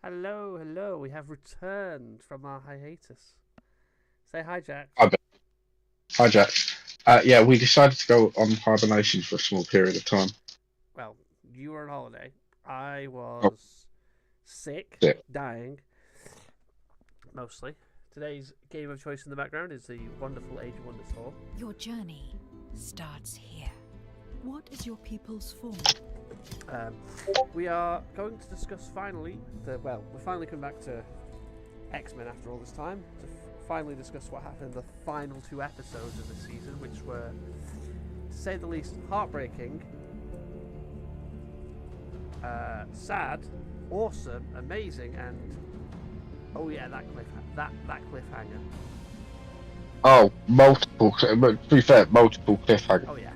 Hello, hello. We have returned from our hiatus. Say hi, Jack. Hi, Hi, Jack. Yeah, we decided to go on hibernation for a small period of time. Well, you were on holiday. I Oh, was sick, shit. dying, mostly. Today's game of choice in the background is the wonderful Age of Wonders 4. Your journey starts here. What is your people's form? Um, we are going to discuss finally, we're finally coming back to X-Men after all this time, to finally discuss what happened in the final two episodes of the season, which were, to say the least, heartbreaking, sad, awesome, amazing, and oh yeah, that cliffhanger. Oh, multiple. But to be fair, multiple cliffhangers. Oh yeah,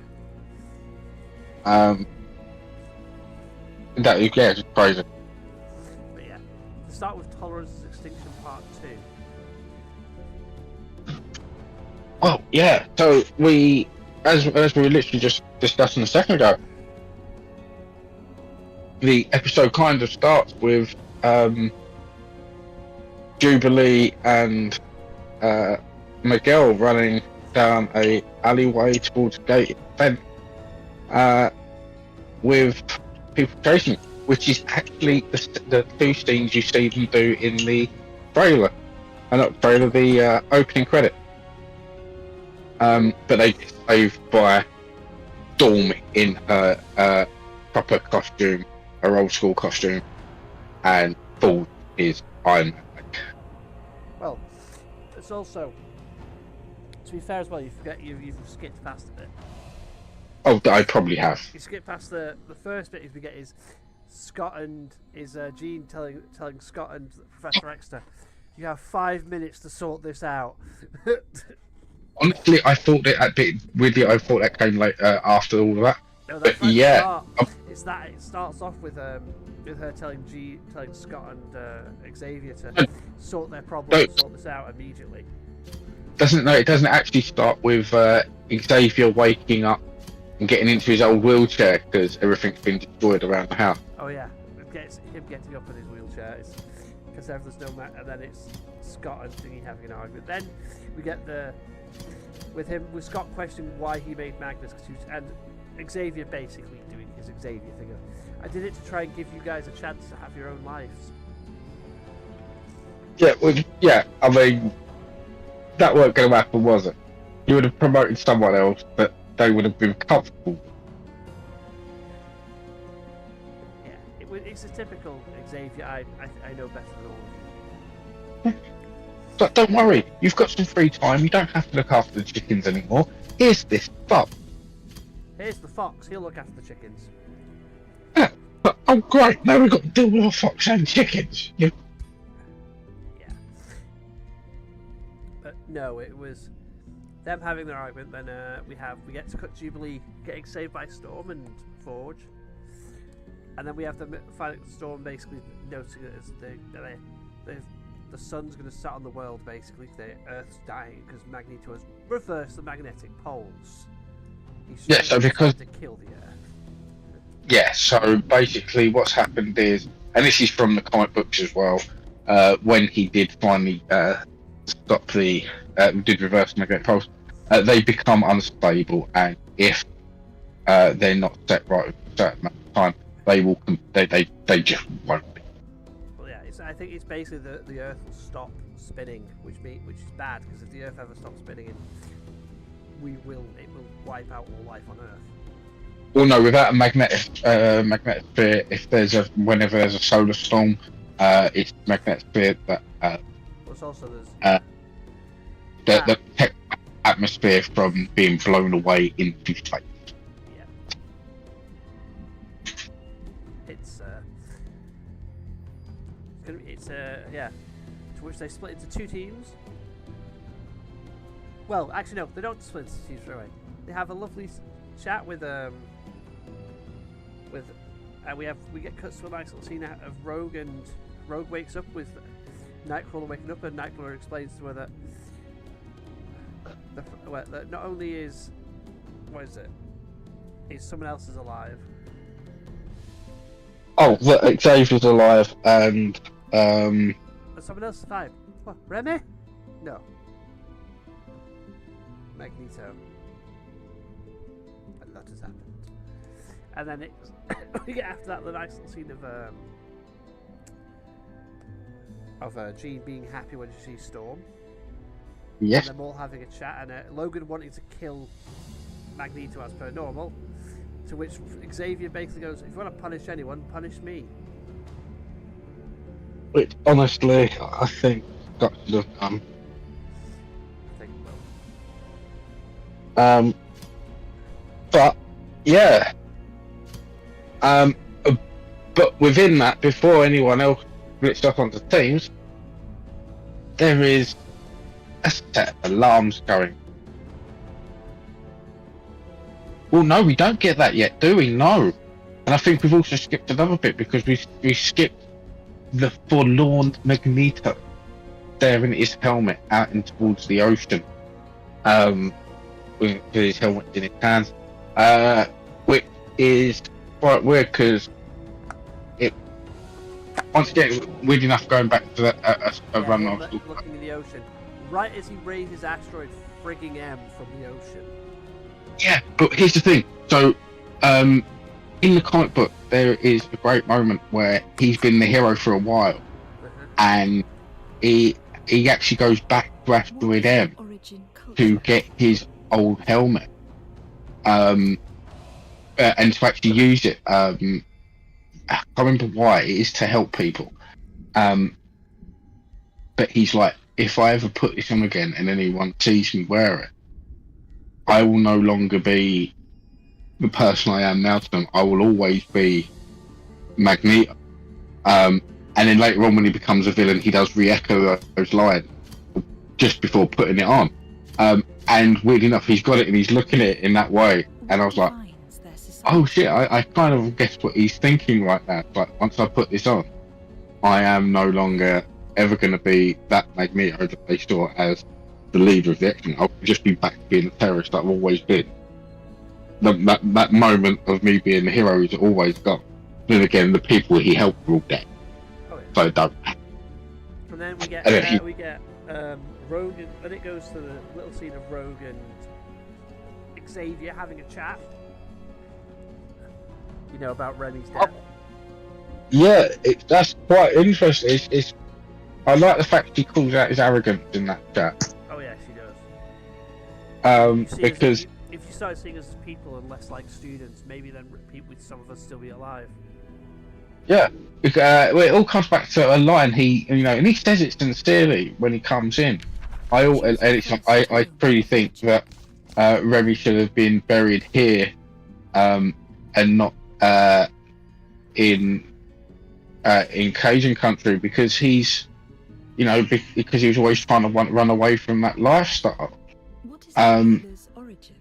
Um, that yeah, it's crazy. but yeah. To start with Tolerance's Extinction Part 2. Well, yeah. So as we were literally just discussing a second ago, the episode kind of starts with Jubilee and Miguel running down a alleyway towards a gated fence. With people chasing, which is actually the two scenes you see them do in the trailer, not trailer, the opening credit. But they get saved by Storm in her proper costume, her old school costume, and Paul is Iron Man. Well, it's also, to be fair as well, you've skipped past a bit. Oh, I probably have. You skip past the first bit we get is Scott and Jean telling Scott and Professor Exeter, you have 5 minutes to sort this out. Honestly, I thought that a bit weirdly. I thought that came later after all of that. No, that's But right. yeah, It's that it starts off with her telling Scott and Xavier to sort their problem, Don't- sort this out immediately. it doesn't actually start with Xavier waking up and getting into his old wheelchair because everything's been destroyed around the house. Oh yeah, it gets him getting up in his wheelchair. Because there's no and then it's Scott and Thingy having an argument. Then we get with Scott questioning why he made Magnus, and Xavier basically doing his Xavier thing of, I did it to try and give you guys a chance to have your own lives. Yeah, well, yeah. I mean, that weren't going to happen, was it? You would have promoted someone else, but they would have been comfortable. Yeah, it's a typical Xavier. I know better than all of you. But don't worry, you've got some free time. You don't have to look after the chickens anymore. Here's this fuck. Here's the fox. He'll look after the chickens. Yeah, but, oh great! Now we've got to deal with our fox and chickens. Yeah. But no, it was them having their argument. Then we get to cut Jubilee getting saved by Storm and Forge, and then we have them fighting Storm, basically noticing that the sun's going to set on the world. Basically, the Earth's dying because Magneto has reversed the magnetic poles. Yeah, so because to kill the Earth. yeah, so basically what's happened is, and this is from the comic books as well, when he did finally stop did reverse the magnetic poles, they become unstable, and if they're not set right at a certain amount of time, they just won't be. Well, yeah, I think it's basically the Earth will stop spinning, which is bad, because if the Earth ever stops spinning, it will wipe out all life on Earth. Well, no, without a magnetic sphere, whenever there's a solar storm, it's magnetic sphere that Plus, also there's the atmosphere from being blown away into space. yeah, it's yeah, to which they split into two teams. Well, actually, no, they don't split into teams right away. They have a lovely chat with we get cuts to a nice little scene of Rogue, and Rogue wakes up with Nightcrawler waking up, and Nightcrawler explains to her that that not only is someone else is alive. Oh, that Xavier's alive, and And someone else survived. What? Remy? No. Magneto. A lot has happened. And then we get after that the nice little scene of Jean being happy when she sees Storm. Yes. And them all having a chat, and Logan wanting to kill Magneto as per normal. To which Xavier basically goes, "If you want to punish anyone, punish me." Which, honestly, I think got to have done. I think well. But yeah. But within that, before anyone else splits up onto teams, there is a set of alarms going. Well, no, we don't get that yet, do we? No. And I think we've also skipped another bit because we skipped the forlorn Magneto staring at his helmet out in towards the ocean. With his helmet in his hands. Which is quite weird because it, once again, weird enough going back to that run him off. looking in the ocean. Right as he raised his asteroid frigging M from the ocean. Yeah, but here's the thing. So, in the comic book, there is a great moment where he's been the hero for a while, and he actually goes back to Asteroid M to get his old helmet, and to actually use it. I can't remember why. It is to help people, but he's like, if I ever put this on again and anyone sees me wear it, I will no longer be the person I am now to them. I will always be Magneto. And then later on, when he becomes a villain, he does re-echo those lines just before putting it on. And weird enough, he's got it and he's looking at it in that way. And I was like, oh shit, I kind of guess what he's thinking right now. But once I put this on, I am no longer ever going to be that Magneto that they saw as the leader of the X-Men. I'll just be back to being the terrorist that I've always been. That moment of me being the hero is always gone. Then again, the people he helped were all dead. Oh, yeah. So it don't. And then we get Rogue, and then it goes to the little scene of Rogue and Xavier having a chat. You know, about Remy's death. Yeah, that's quite interesting. I like the fact he calls out his arrogance in that chat. Oh yeah, she does. Because if you started seeing us as people and less like students, maybe then some of us still be alive. yeah, well, it all comes back to a line and he says it sincerely when he comes in. I truly think that Remy should have been buried here, and not in Cajun country because he's. Because he was always trying to run away from that lifestyle. What is origin?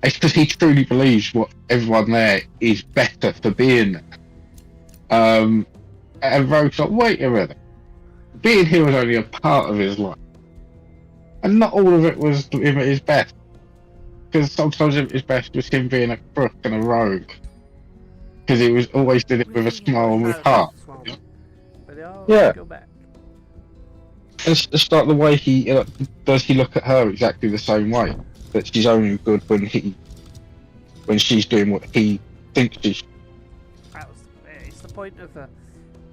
It's because he truly believes what everyone there is better for being there. And Rogue's like, wait a minute. Being here was only a part of his life. And not all of it was him at his best. Because sometimes at his best was him being a crook and a rogue. Because he was always did it with a smile and with heart. But they all Yeah. go back. And start the way he look at her exactly the same way, that she's only good when she's doing what he thinks she should. It's the point of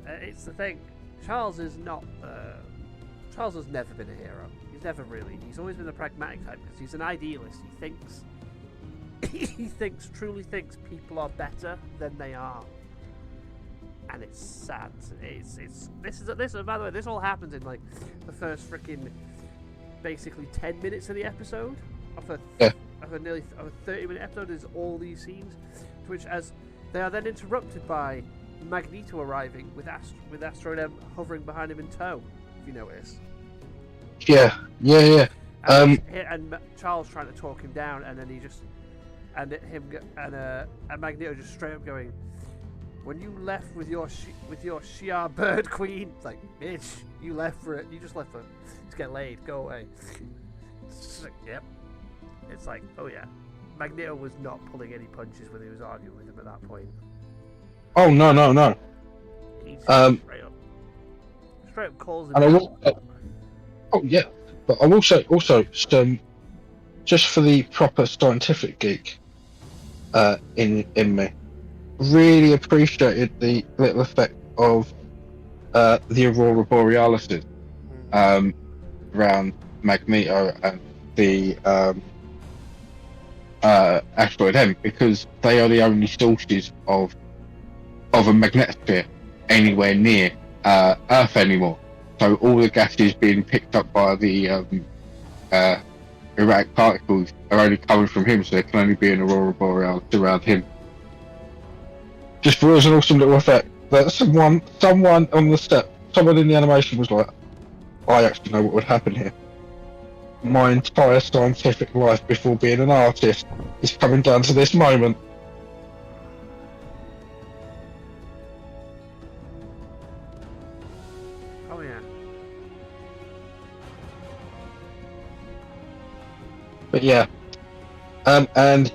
it's the thing. Charles has never been a hero. He's always been a pragmatic type because he's an idealist. He truly thinks people are better than they are. And it's sad. By the way, this all happens in like the first freaking basically 10 minutes of the episode of a 30-minute episode is all these scenes, which as they are then interrupted by Magneto arriving with Asteroid M hovering behind him in tow. If you notice. Yeah. And Charles trying to talk him down, and then and Magneto just straight up going, when you left with your Shi'ar bird queen, it's like, bitch, you just left for to get laid, go away. It's like, yep. It's like, oh yeah. Magneto was not pulling any punches when he was arguing with him at that point. Oh no. He's straight up straight up calls him And I out. will. Oh yeah, but I will say also some just for the proper scientific geek in me, really appreciated the little effect of the aurora borealis around Magneto and the asteroid M, because they are the only sources of a magnetosphere anywhere near Earth anymore. So all the gases being picked up by the erratic particles are only coming from him, so there can only be an aurora borealis around him. Just was an awesome little effect that someone on the set, someone in the animation was like, I actually know what would happen here. My entire scientific life before being an artist is coming down to this moment. Oh yeah. But yeah, and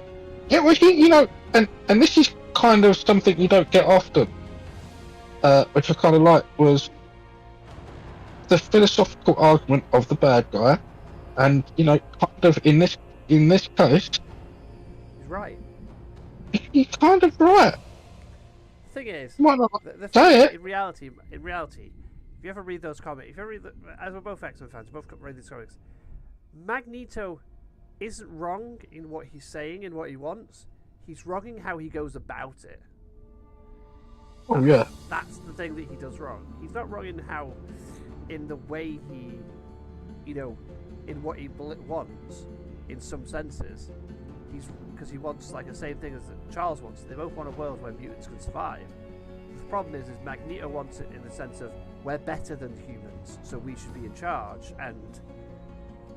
yeah, well, you know, and this is kind of something you don't get often, which I kind of like, was the philosophical argument of the bad guy, and you know, kind of in this case, He's right. he's kind of right. The thing is, Why not the say thing is, it? in reality, if you ever read those comics, if you ever read, as we're both X-Men fans, we both read these comics, Magneto isn't wrong in what he's saying and what he wants. He's wrong in how he goes about it. Oh yeah, That's the thing that he does wrong. He's not wrong in the way he, you know, in what he wants, in some senses. Because he wants like the same thing as Charles wants. They both want a world where mutants can survive. The problem is Magneto wants it in the sense of we're better than humans, so we should be in charge, and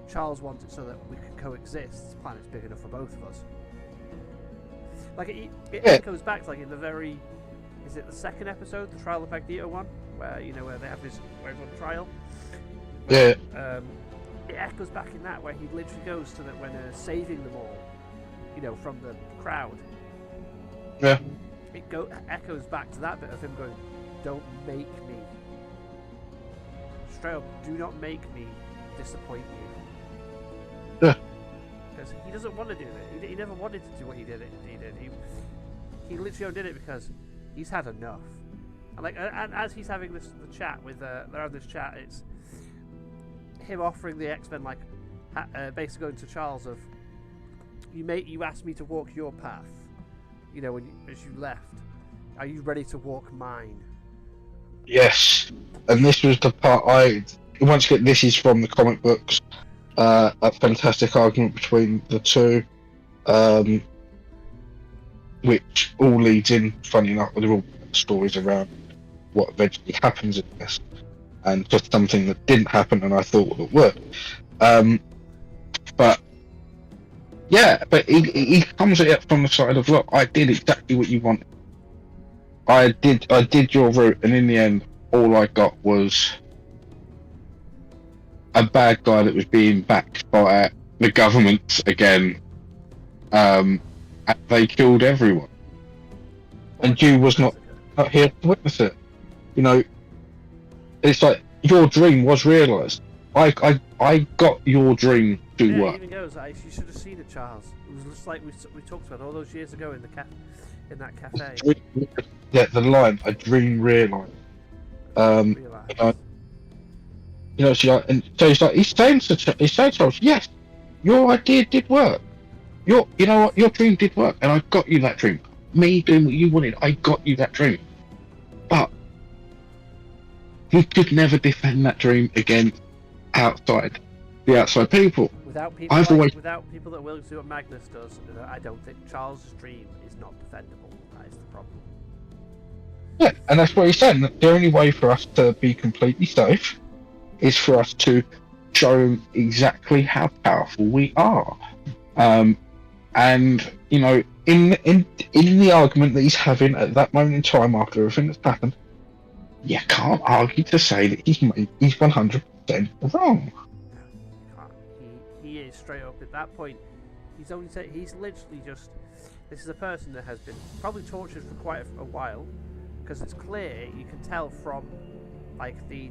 Charles wants it so that we can coexist. This planet's big enough for both of us. Like it echoes back to, like, in the very, is it the second episode, the Trial of Magneto one, where where they have this, where he's on trial. yeah, It echoes back in that, where he literally goes to that when saving them all, from the crowd. yeah. It echoes back to that bit of him going, "Don't make me." Straight up, do not make me disappoint you. Yeah. Because he doesn't want to do it. He never wanted to do what he did. He literally did it because he's had enough. And as he's having the chat with, they're having this chat. It's him offering the X-Men, like, basically going to Charles of, you asked me to walk your path. As you left, are you ready to walk mine? Yes, and this was the part once again, this is from the comic books. A fantastic argument between the two, which all leads in, funny enough, they're all stories around what eventually happens in this, and just something that didn't happen and I thought would work. But yeah, but he comes at it from the side of, look, I did exactly what you wanted. I did your route, and in the end, all I got was a bad guy that was being backed by the government again. And they killed everyone, and you was not here to witness it. It's like your dream was realised. I got your dream to work. It even goes, you should have seen it, Charles. It was just like we talked about all those years ago in that cafe. Yeah, the line, a dream realised. So he's like, he's saying to Charles, yes, your idea did work. You know what, your dream did work, and I got you that dream. Me doing what you wanted, I got you that dream. But you could never defend that dream against the outside people. Without people that are willing to do what Magnus does, I don't think Charles' dream is not defendable. That is the problem. Yeah, and that's what he's saying. That the only way for us to be completely safe is for us to show him exactly how powerful we are. And in the argument that he's having at that moment in time after everything that's happened, you can't argue to say that he's 100% wrong. He is straight up at that point. He's literally just, this is a person that has been probably tortured for quite a while, because it's clear, you can tell from like the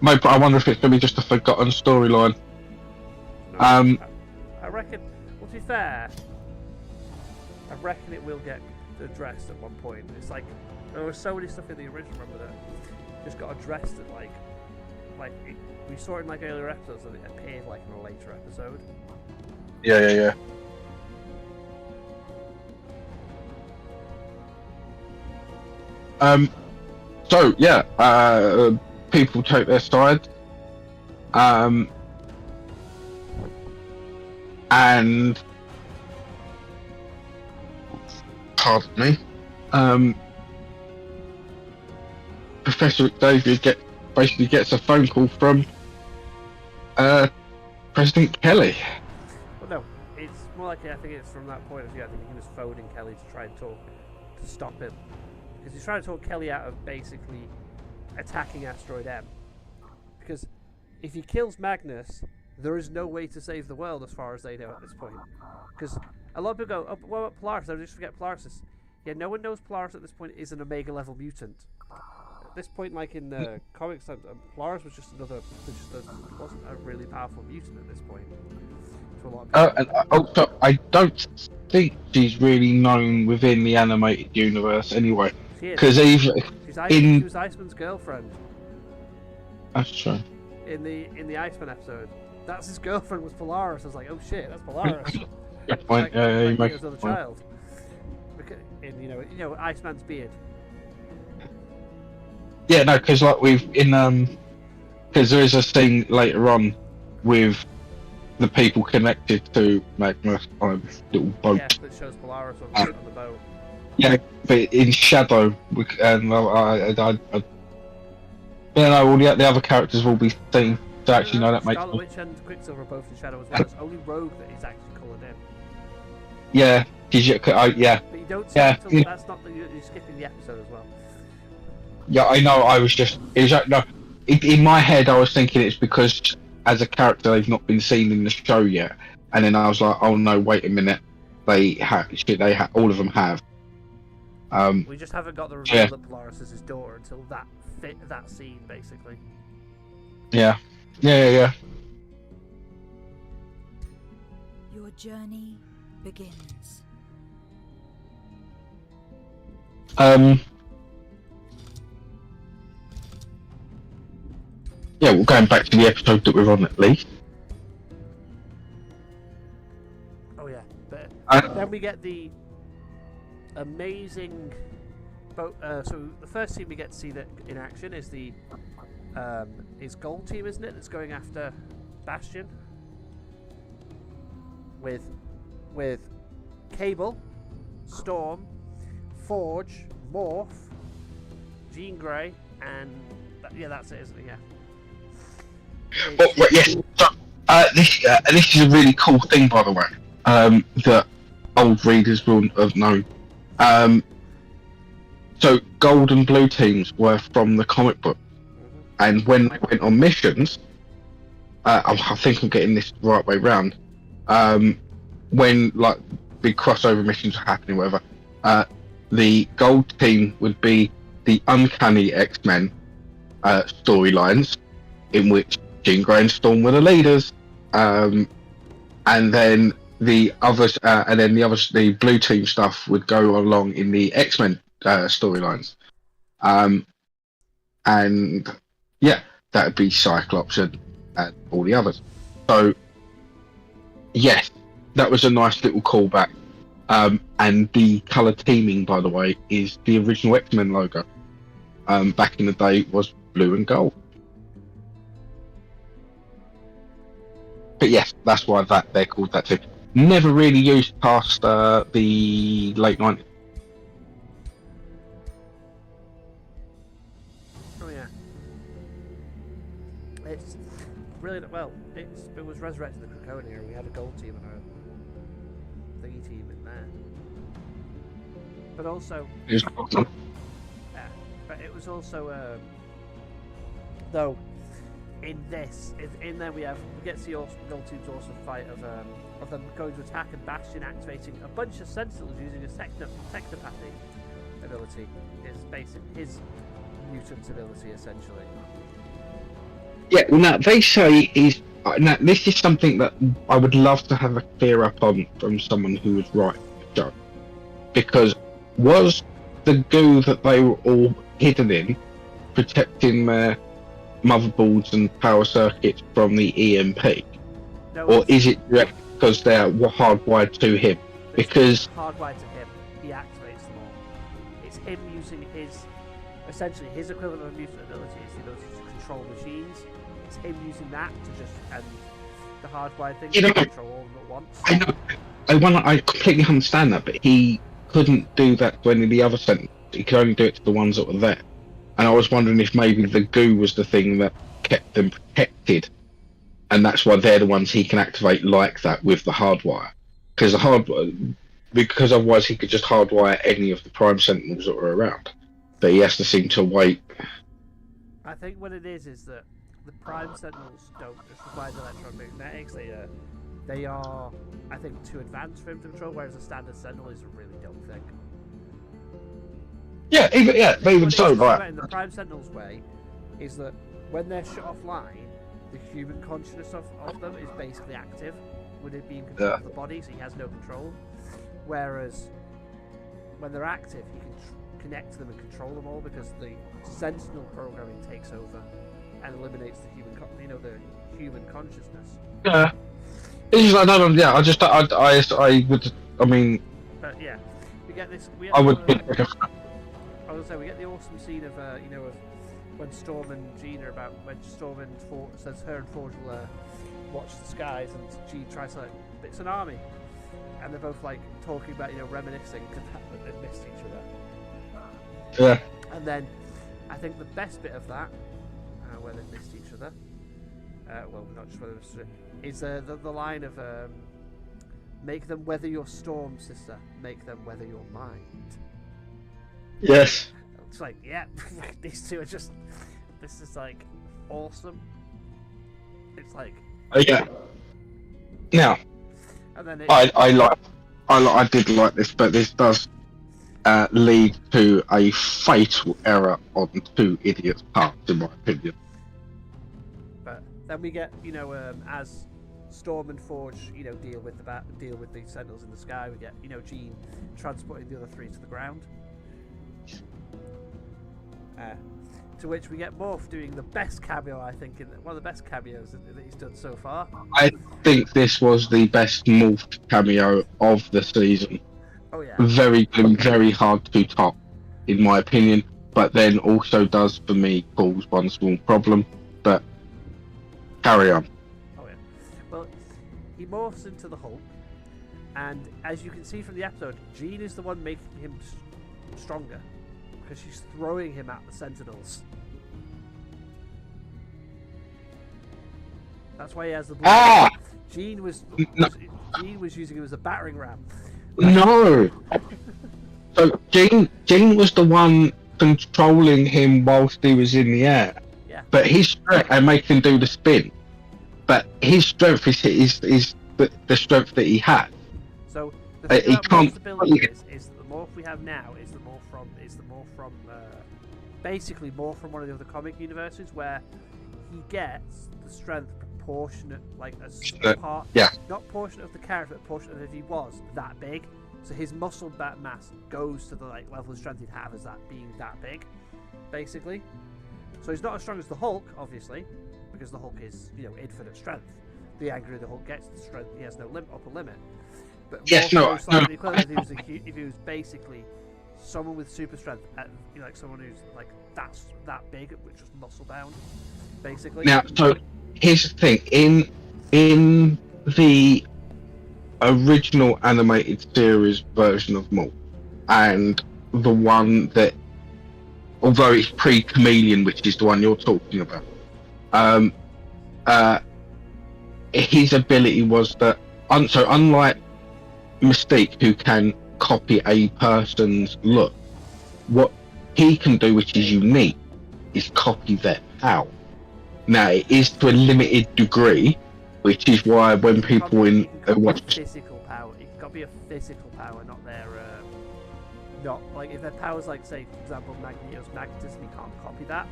Maybe I wonder if it's going to be just a forgotten storyline. No, Um, I reckon. Well, to be fair, I reckon it will get addressed at one point. It's like there was so many stuff in the original, remember, that just got addressed at we saw it in like earlier episodes, and it appeared like in a later episode. Yeah. So yeah, people take their side, and pardon me, Professor Xavier basically gets a phone call from President Kelly. Well, no, it's more likely. I think it's from that point of view. I think he was phoning Kelly to try and talk to stop him, because he's trying to talk Kelly out of basically attacking Asteroid M. Because if he kills Magnus, there is no way to save the world as far as they know at this point. Because a lot of people go, "Oh, what about Polaris? I just forget Polaris." Yeah, no one knows Polaris at this point is an Omega level mutant. At this point, like in the comics, Polaris was just wasn't a really powerful mutant at this point. To a lot of people. And also, I don't think she's really known within the animated universe anyway. She is. Because even She was Iceman's girlfriend that's true. in the Iceman episode. That's his girlfriend was Polaris. I was like, oh shit, that's Polaris. Good point. Like you make as a another point. child. Because, in Iceman's beard. Yeah, no, because like because there is a scene later on with the people connected to Magnus on a little boat. Yeah, that shows Polaris on the boat. Yeah, but in shadow, and all the other characters will be seen. So actually, no, that makes Scarlet sense. Witch and Quicksilver are both in shadow as well. It's only Rogue that is actually coloured in. Yeah, yeah. But you don't see it until that's not you're skipping the episode as well. Yeah, I know. In my head, I was thinking it's because as a character they've not been seen in the show yet, and then I was like, oh no, wait a minute, all of them have. We just haven't got the reveal that Polaris is his daughter until that scene, basically. Yeah. Your journey begins. Yeah, we're going back to the episode that we're on at least. Oh yeah, but then we get the amazing. So the first team we get to see that in action is the Gold Team, isn't it? That's going after Bastion with Cable, Storm, Forge, Morph, Jean Grey, and that's it, isn't it? Yeah. Yes. So, this is a really cool thing, by the way, that old readers will have known. So Gold and Blue teams were from the comic book, and when they went on missions, I think I'm getting this the right way round. When like big crossover missions were happening, whatever, the Gold team would be the Uncanny X-Men storylines, in which Jean Grey and Storm were the leaders, and then the others, the Blue Team stuff would go along in the X-Men storylines, and yeah, that would be Cyclops and all the others. So yes, that was a nice little callback. And the colour teaming, by the way, is the original X-Men logo. Back in the day, it was blue and gold. But yes, that's why they're called that too. Never really used past the late 90s. Oh yeah. It's really well. It was resurrected in the Krakoa era. We had a Gold Team and a thingy team in there. But also, yeah. But it was also though. In there we get to see Gold Team's awesome fight of them going to attack and Bastion activating a bunch of Sentinels using his technopathy ability, his mutant ability essentially. Yeah, well, now they say is now this is something that I would love to have a clear up on from someone who was writing the show, because was the goo that they were all hidden in protecting their motherboards and power circuits from the EMP, No, or is it direct because they're hardwired to him? it's Because hardwired to him. He activates them all. It's him using essentially his equivalent of mutant ability is the ability to control machines. It's him using that to just and the hardwired thing to control all of them at once. I know, I completely understand that, but he couldn't do that to any of the other sentinels. He could only do it to the ones that were there. And I was wondering if maybe the goo was the thing that kept them protected, and that's why they're the ones he can activate like that with the hardwire. Because otherwise he could just hardwire any of the prime sentinels that were around. But he has to seem to wait. I think what it is that the prime sentinels don't just require the electromagnetics. They are, I think, too advanced for him to control, whereas a standard sentinel is a really dumb thing. But even so, right. In the prime sentinel's way, is that when they're shut offline, the human consciousness of them is basically active, with it being control of the body, so he has no control. Whereas when they're active, he can connect to them and control them all, because the sentinel programming takes over and eliminates the human, the human consciousness. Yeah. It's just, I don't know. Yeah, I would. I mean. But yeah, we get this. I would. I was gonna say we get the awesome scene of of when Storm and Jean are about when Storm and Forge says her and Forge will watch the skies, and Jean tries to it's an army, and they're both like talking about reminiscing because they've missed each other. Yeah. And then I think the best bit of that, where they've missed each other, well, not just whether they've missed is the line of make them weather your storm, sister. Make them weather your mind. Yes. It's like, yeah, these two are just. This is like awesome. It's like. Yeah. Now. And then I did like this, but this does lead to a fatal error on two idiots' parts, in my opinion. But then we get, as Storm and Forge, deal with the sentinels in the sky. We get, Jean transporting the other three to the ground. To which we get Morph doing the best cameo, I think, one of the best cameos that he's done so far. I think this was the best Morph cameo of the season. Oh yeah. Very good, very hard to top, in my opinion. But then also does, for me, cause one small problem. But carry on. Oh yeah. Well, he morphs into the Hulk, and as you can see from the episode, Jean is the one making him stronger. Because she's throwing him at the Sentinels. That's why he has the blue. Jean was using him as a battering ram. No. So Jean was the one controlling him whilst he was in the air. Yeah. But his strength and making him do the spin. But his strength is the strength that he had. So the thing he about can't. Morph's ability is that the morph we have now is the morph from basically more from one of the other comic universes, where he gets the strength proportionate, like a part, not proportionate of the character, but proportionate of if he was that big. So his muscle mass goes to the level of strength he'd have as that being that big, basically. So he's not as strong as the Hulk, obviously, because the Hulk is infinite strength. The angrier the Hulk gets, the strength he has no upper limit. But if he was basically someone with super strength, like someone who's like that big, which is muscle bound, basically. Now, so here's the thing: in the original animated series version of Morph, and the one that, although it's pre-Chameleon, which is the one you're talking about, his ability was that, so unlike Mystique, who can copy a person's look, what he can do, which is unique, is copy their power. Now, it is to a limited degree, which is why when people watch physical power, it got to be a physical power, not their not like if their power's like, say for example, Magneto's magnetism, you can't copy that.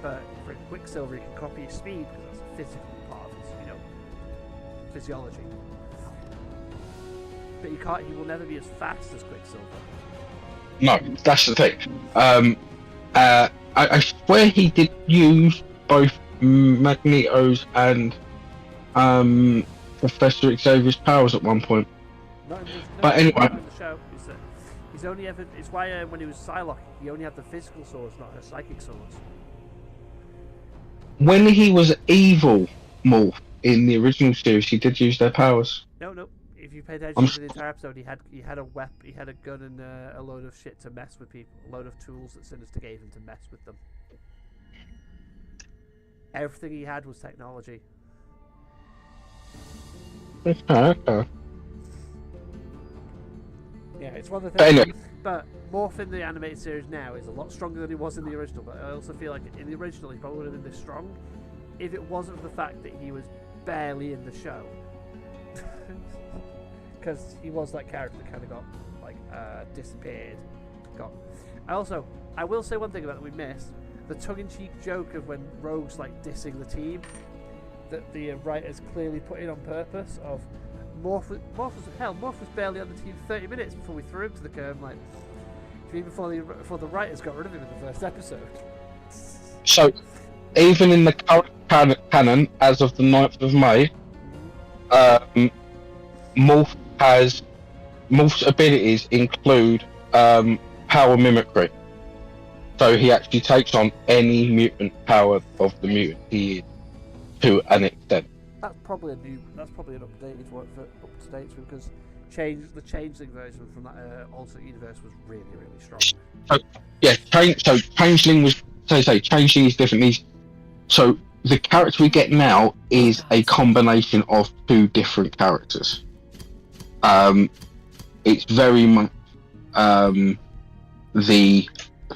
But for Quicksilver, he can copy his speed because that's a physical part of his, physiology. But he will never be as fast as Quicksilver. No, that's the thing. I swear he did use both Magneto's and Professor Xavier's powers at one point. But anyway, not in the show. He's only ever. It's why when he was Psylocke, he only had the physical swords, not her psychic swords. When he was evil Morph in the original series, he did use their powers. No. If you pay attention to the entire episode, he had a he had a gun and a load of shit to mess with people, a load of tools that Sinister gave him to mess with them. Everything he had was technology. Okay. Yeah, it's one of the But things. anyway. But Morph in the animated series now is a lot stronger than he was in the original. But I also feel like in the original he probably would have been this strong if it wasn't for the fact that he was barely in the show. Because he was that character that kind of got disappeared. I will say one thing about that we missed: the tongue-in-cheek joke of when Rogue's dissing the team, that the writers clearly put in on purpose. Of Morph was barely on the team 30 minutes before we threw him to the curb. Even before the writers got rid of him in the first episode. So, even in the current canon, as of the 9th of May, Morph's abilities include power mimicry. So he actually takes on any mutant power of the mutant he is to an extent. That's probably an updated one for up to date because the Changeling version from that alternate universe was really, really strong. So yeah, Changeling was Changeling is different. So the character we get now is a combination of two different characters. It's very much the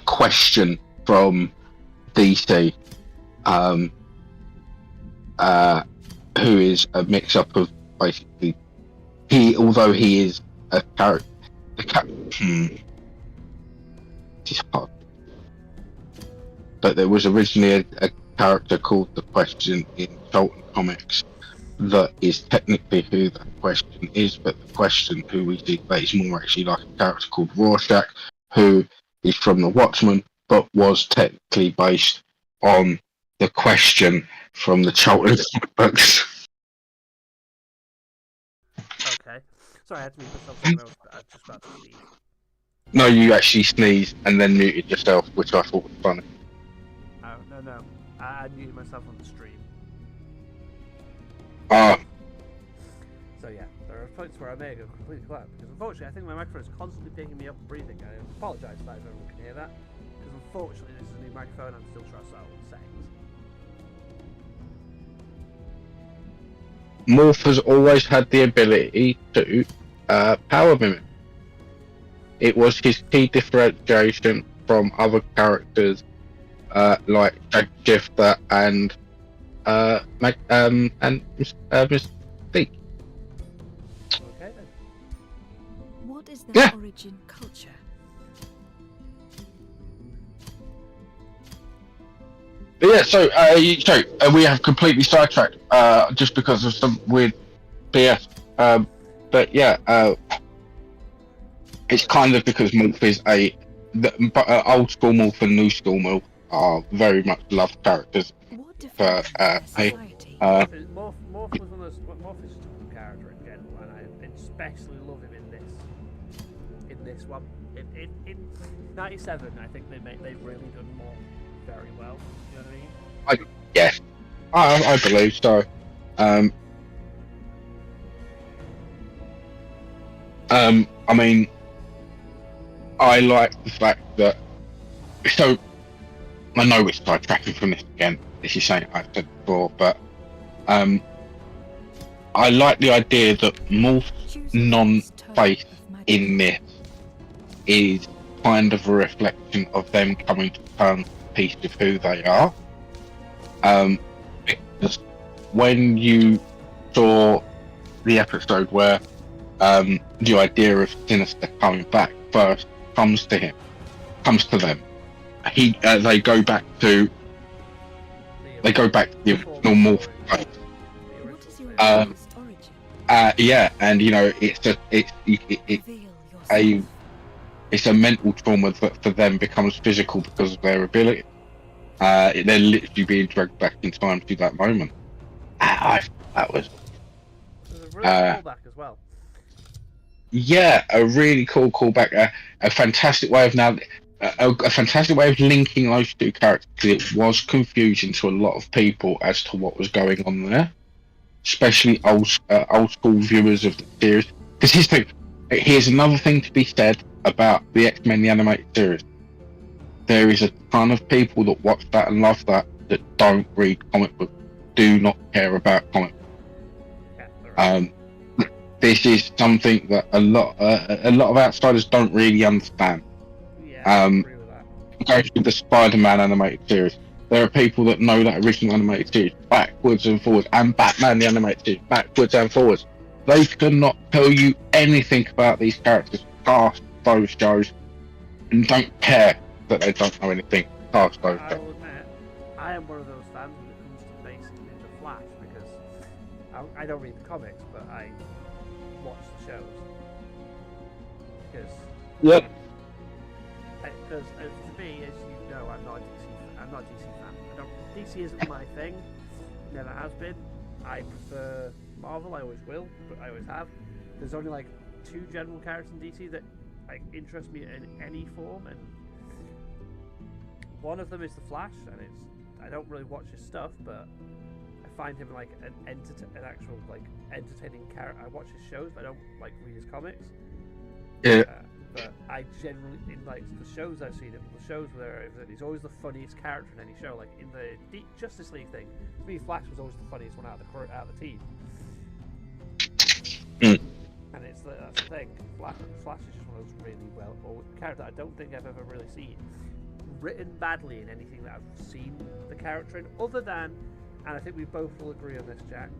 Question from DC, who is a mix-up of basically although he is a character. It's hard. But there was originally a character called the Question in Charlton Comics that is technically who the Question is, but the Question who we see that is more actually like a character called Rorschach, who is from the Watchmen, but was technically based on the Question from the Charlton books. Okay. Sorry, I had to mute myself. I was just about to sneeze. No, you actually sneezed and then muted yourself, which I thought was funny. Oh, no. I muted myself on the stream. So yeah, there are points where I may go completely quiet because unfortunately I think my microphone is constantly picking me up and breathing. I apologise if everyone can hear that because unfortunately this is a new microphone. I'm still trying to set all the settings. Morph has always had the ability to power mimic. It was his key differentiation from other characters like Shifter and Mystique. Okay then. What is their origin culture? But yeah, so we have completely sidetracked just because of some weird BS. But yeah, it's kind of because Morph is old school Morph and new school Morph are very much loved characters. For Morph was one of those. Morph is just a cool character in general, and I especially love him in this one. In '97, I think they've really done Morph very well. You know what I mean? Yes, I believe so. I mean, I like the fact that. So, I know we're sidetracking from this again. This is something I've said before, but I like the idea that Morph's non-faith in this is kind of a reflection of them coming to terms with a piece of who they are. Because when you saw the episode where the idea of Sinister coming back first comes to them, they go back to they go back to the original morph. What is your Um, earliest origin? Yeah, and you know, it's Reveal a yourself. it's a mental trauma that for them becomes physical because of their ability. They're literally being dragged back in time to that moment. That was There's a brilliant callback as well. yeah, a really cool callback, a fantastic way of a fantastic way of linking those two characters. 'Cause it was confusing to a lot of people as to what was going on there, especially old school viewers of the series. Because here's another thing to be said about the X-Men the animated series. There is a ton of people that watch that and love that don't read comic books, do not care about comic books. Yeah, right. This is something that a lot of outsiders don't really understand. Yeah, I agree with that. Goes with the Spider-Man animated series. There are people that know that original animated series backwards and forwards, and Batman the animated series backwards and forwards. They cannot tell you anything about these characters past those shows, and don't care that they don't know anything past those I shows. will admit, I am one of those fans when it comes to basically the Flash because I don't read the comics, but I watch the shows. Because Yep. Because for me, as you know, I'm not a DC fan. DC isn't my thing. Never has been. I prefer Marvel. I always will, but I always have. There's only like 2 general characters in DC that like interest me in any form, and one of them is the Flash. And I don't really watch his stuff, but I find him like an actual like entertaining character. I watch his shows, but I don't like read his comics. Yeah. But I generally, in like the shows I've seen, the shows where he's always the funniest character in any show. Like in the Justice League thing, to me, Flash was always the funniest one out of the team. And that's the thing. Flash is just one of those really well characters I don't think I've ever really seen written badly in anything that I've seen the character in, other than, and I think we both will agree on this, Jax.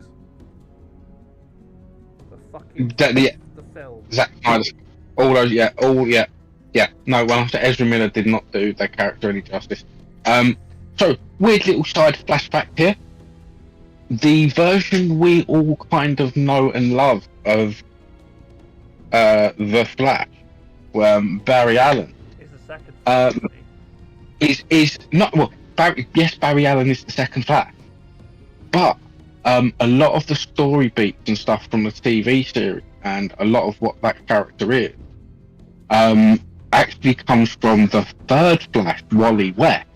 The fucking the film. Zack Snyder's all those, yeah. No, well, after Ezra Miller did not do their character any justice. So weird little side flashback here. The version we all kind of know and love of the Flash, Barry Allen, Is the second. is not well. Barry Allen is the second Flash, but a lot of the story beats and stuff from the TV series and a lot of what that character is actually comes from the third Flash, Wally West,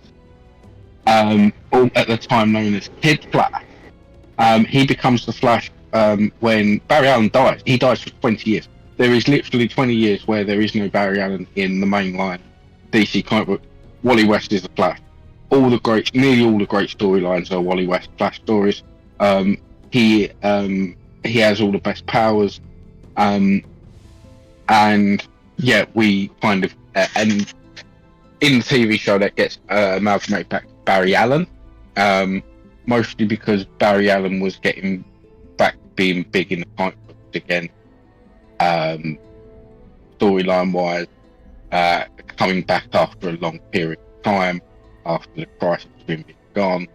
or at the time known as Kid Flash. He becomes the Flash when Barry Allen dies. He dies for 20 years. There is literally 20 years where there is no Barry Allen in the main line DC comic book. Wally West is the Flash. Nearly all the great storylines are Wally West Flash stories. He has all the best powers, and yeah, we kind of and in the TV show that gets amalgamated back to Barry Allen, mostly because Barry Allen was getting back to being big in the comic books again, storyline wise, coming back after a long period of time after the crisis has been gone,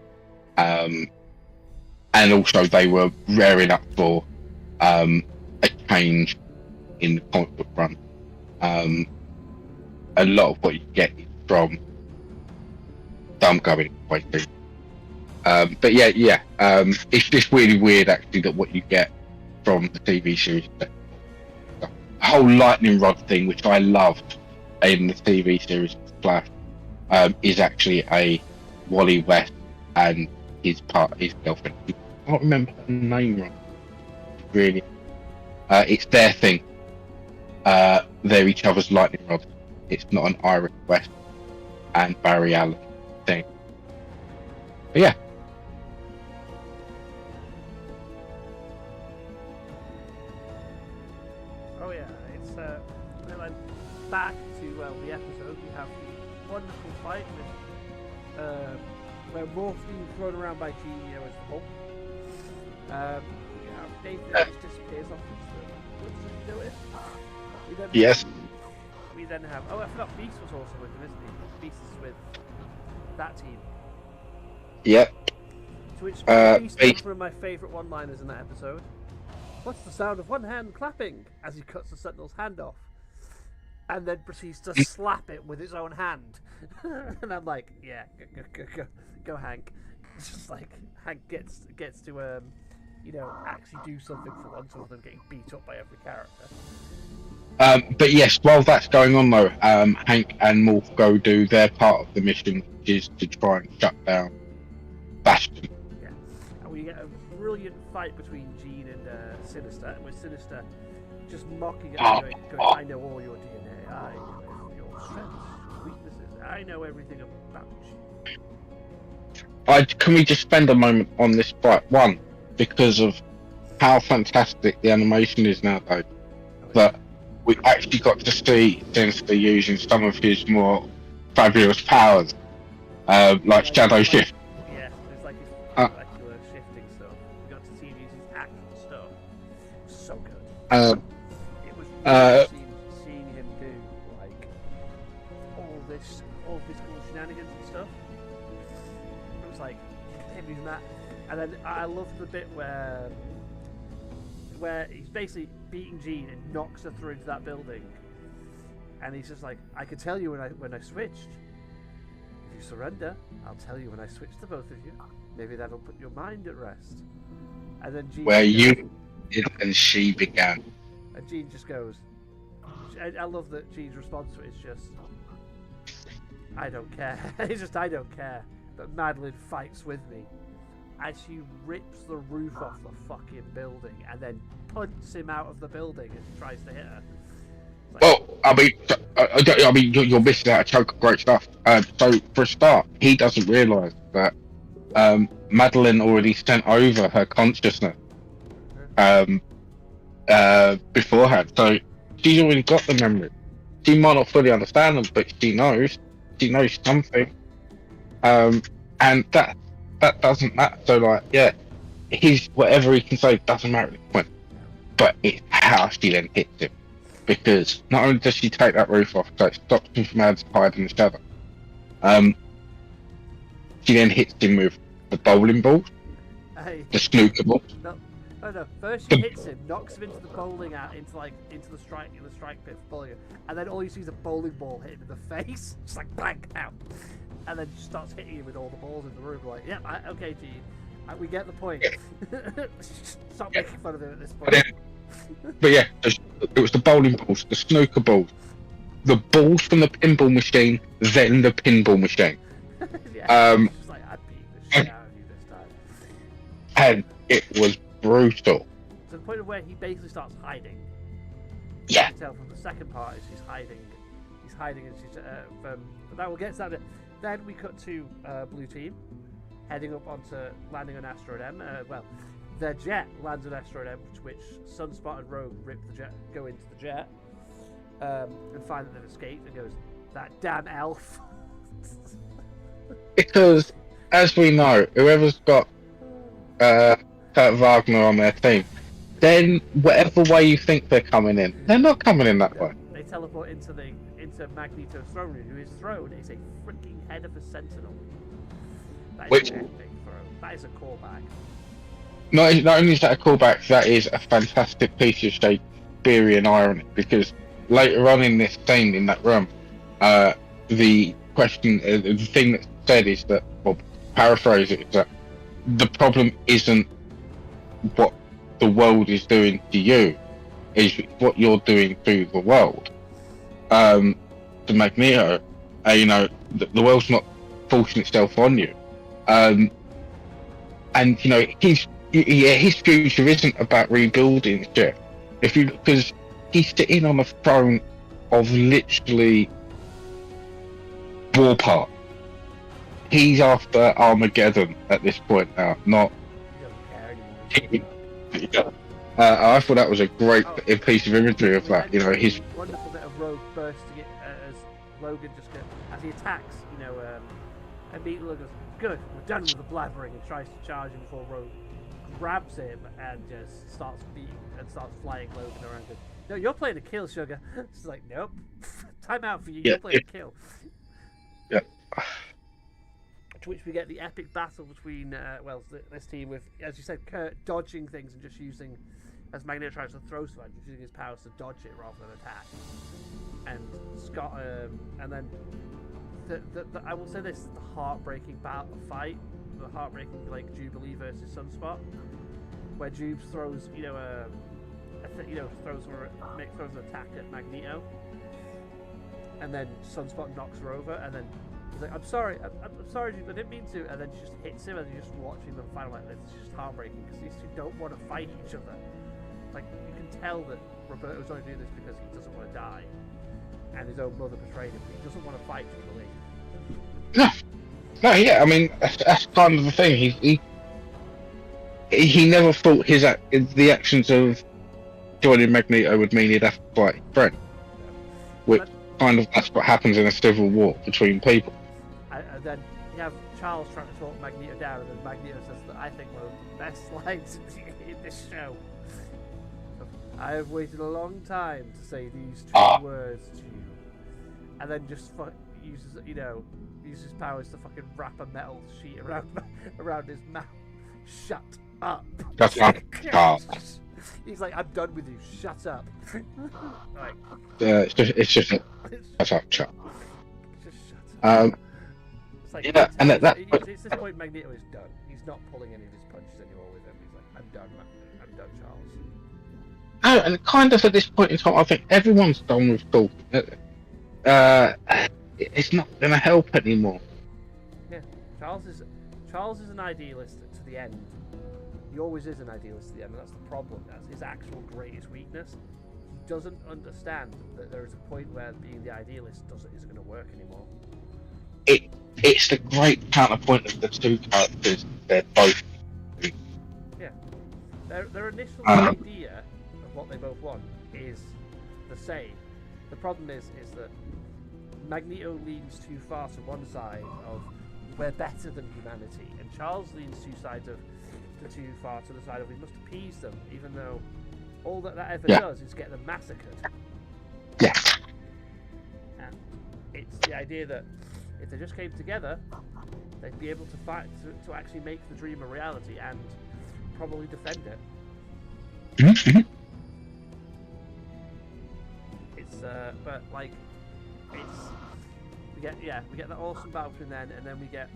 and also they were raring up for a change in the comic book run. A lot of what you get is from I'm going way through. But yeah, it's just really weird actually that what you get from the TV series, the whole lightning rod thing, which I loved in the TV series Flash, is actually a Wally West and his girlfriend. I can't remember her name wrong. Really, it's their thing. They're each other's lightning rods. It's not an Iris West and Barry Allen thing. But yeah. Oh yeah, it's then back to the episode. We have the wonderful fight with where Morph's being thrown around by Genio as the Hulk. Nathan just disappears off the woods. Did you notice? Yes. We then have. Oh, I forgot Beast was also with them, isn't he? Beast is with that team. Yep. To which Reese They- comes one of my favourite one-liners in that episode. What's the sound of one hand clapping as he cuts the sentinel's hand off, and then proceeds to slap it with his own hand. And I'm like, yeah, go, Hank. It's just like Hank gets to actually do something for once, other than getting beat up by every character. But yes, while that's going on though, Hank and Morph go do their part of the mission, which is to try and shut down Bastion. Yeah, and we get a brilliant fight between Jean and Sinister, with Sinister just mocking at him, going, I know all your DNA, I know your strengths, weaknesses, I know everything about you. Can we just spend a moment on this fight? One, because of how fantastic the animation is nowadays, but we actually got to see Sinister using some of his more fabulous powers, like Shadow Shift. Yeah, it's like his molecular shifting stuff. We got to see him use his actual stuff. It was so good. It was really seeing him do like all this cool shenanigans and stuff. It was like him using that, and then I loved the bit where he's basically beating Jean and knocks her through into that building, and he's just like, I could tell you when I switched. If you surrender, I'll tell you when I switch the both of you. Maybe that'll put your mind at rest. And then Jean Where you did and she began. And Jean just goes. I love that Jean's response to it is just, I don't care. It's just, I don't care. But Madeline fights with me. As she rips the roof off the fucking building and then punts him out of the building as he tries to hit her. Like, Well, I mean, you're missing out a chunk of great stuff. So for a start, he doesn't realise that Madeline already sent over her consciousness beforehand. So she's already got the memory. She might not fully understand them, but she knows. She knows something. And that doesn't matter. So like, yeah, his whatever he can say doesn't matter at this point. But it's how she then hits him. Because not only does she take that roof off, so it stops him from able to hide in the shadow. She then hits him with the bowling ball, the snooker ball. No. First she hits him, knocks him into the bowling into the strike pit for bowling, and then all you see is a bowling ball hit him in the face, just like bang out, and then she starts hitting him with all the balls in the room. Like, yeah, okay, Gene, we get the point. Stop making fun of him at this point. But yeah, it was the bowling balls, the snooker balls, the balls from the pinball machine, then the pinball machine. Yeah, just like, I beat the shit out of you this time. And it was brutal. To the point of where he basically starts hiding. Yeah. You can tell from the second part is he's hiding. He's hiding, and she's but that will get to that. Then we cut to Blue Team heading up onto landing on Asteroid M. Their jet lands on Asteroid M, which Sunspot and Rogue go into the jet, and find that they've escaped, and goes, that damn elf. Because, as we know, whoever's got Kurt Wagner on their team, then whatever way you think they're coming in, they're not coming in that way. They teleport into Magneto's throne room, whose throne is a freaking head of a sentinel. That is an epic throne. That is a callback. Not only is that a callback, that is a fantastic piece of Shakespearean irony, because later on in this scene in that room, the question, the thing that's said is that, well, paraphrase it, is that the problem isn't what the world is doing to you, is what you're doing to the world. To Magneto, the world's not forcing itself on you. And, his future isn't about rebuilding shit. Because he's sitting on a throne of literally war parts. He's after Armageddon at this point now, not. He doesn't care anymore. I thought that was a great piece of imagery of that. His wonderful bit of Rogue bursting it as Logan as he attacks. And Logan goes, "Good, we're done with the blabbering," and tries to charge him before Rogue grabs him and just starts flying Logan around. Goes, "No, you're playing a kill, sugar." It's like, nope, time out for you. You're playing a kill. Yeah. To which we get the epic battle between this team with, as you said, Kurt dodging things and just using, as Magneto tries to throw something, using his powers to dodge it rather than attack. And Scott, and then I will say this: the heartbreaking fight, the heartbreaking Jubilee versus Sunspot, where Jubes throws throws an attack at Magneto, and then Sunspot knocks her over, and then he's like, I'm sorry, Jubes, I didn't mean to, and then she just hits him, and you're just watching them fight like this. It's just heartbreaking because these two don't want to fight each other. Like, you can tell that Roberto's only doing this because he doesn't want to die, and his own mother betrayed him, but he doesn't want to fight Jubilee. No, yeah. I mean, that's kind of the thing. He never thought the actions of joining Magneto would mean he'd have to fight his friend, which that's what happens in a civil war between people. And then you have Charles trying to talk Magneto down, and then Magneto says that I think one of the best lines in this show. I have waited a long time to say these two words to you, and then just uses powers to fucking wrap a metal sheet around his mouth. Shut up. That's not He's like, I'm done with you. Shut up. Like, it's just shut up. Just shut up. It's like, yeah, and it's this point Magneto is done. He's not pulling any of his punches anymore with him. He's like, I'm done, Charles. Oh, and kind of at this point in time, I think everyone's done with talking. It's not going to help anymore. Yeah, Charles is an idealist to the end. He always is an idealist to the end, and that's the problem. That's his actual greatest weakness. He doesn't understand that there is a point where being the idealist isn't going to work anymore. It's the great counterpoint of the two characters. They're both. Yeah, their initial idea of what they both want is the same. The problem is that Magneto leans too far to one side of we're better than humanity, and Charles leans too far to the side of we must appease them, even though all that ever does is get them massacred. Yeah. And it's the idea that if they just came together, they'd be able to fight to actually make the dream a reality and probably defend it. Mm-hmm. It's we get that awesome battle between then, and then we get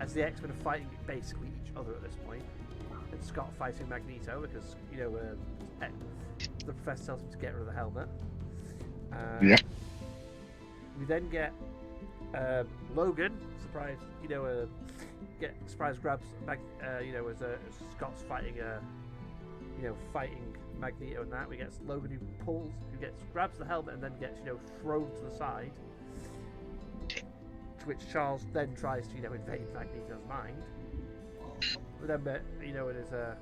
as the X-Men are fighting basically each other at this point, and Scott fighting Magneto because the Professor tells him to get rid of the helmet. We then get Logan grabs as Scott's fighting fighting Magneto, and that we get Logan who grabs the helmet and then gets thrown to the side, to which Charles then tries to invade Magneto's mind. But then it is to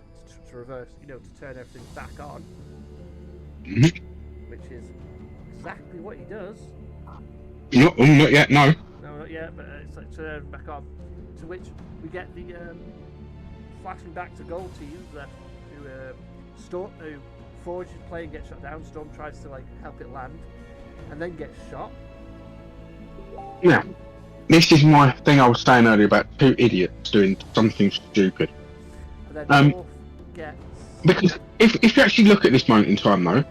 reverse, to turn everything back on, which is exactly what he does. Not yet, no. No, not yet, but it's like turn back on. To which we get the flashing back to Gold Team who Forge's plane gets shot down. Storm tries to help it land, and then gets shot. Yeah, this is my thing I was saying earlier about two idiots doing something stupid. And then Morph gets... Because if you actually look at this moment in time, though,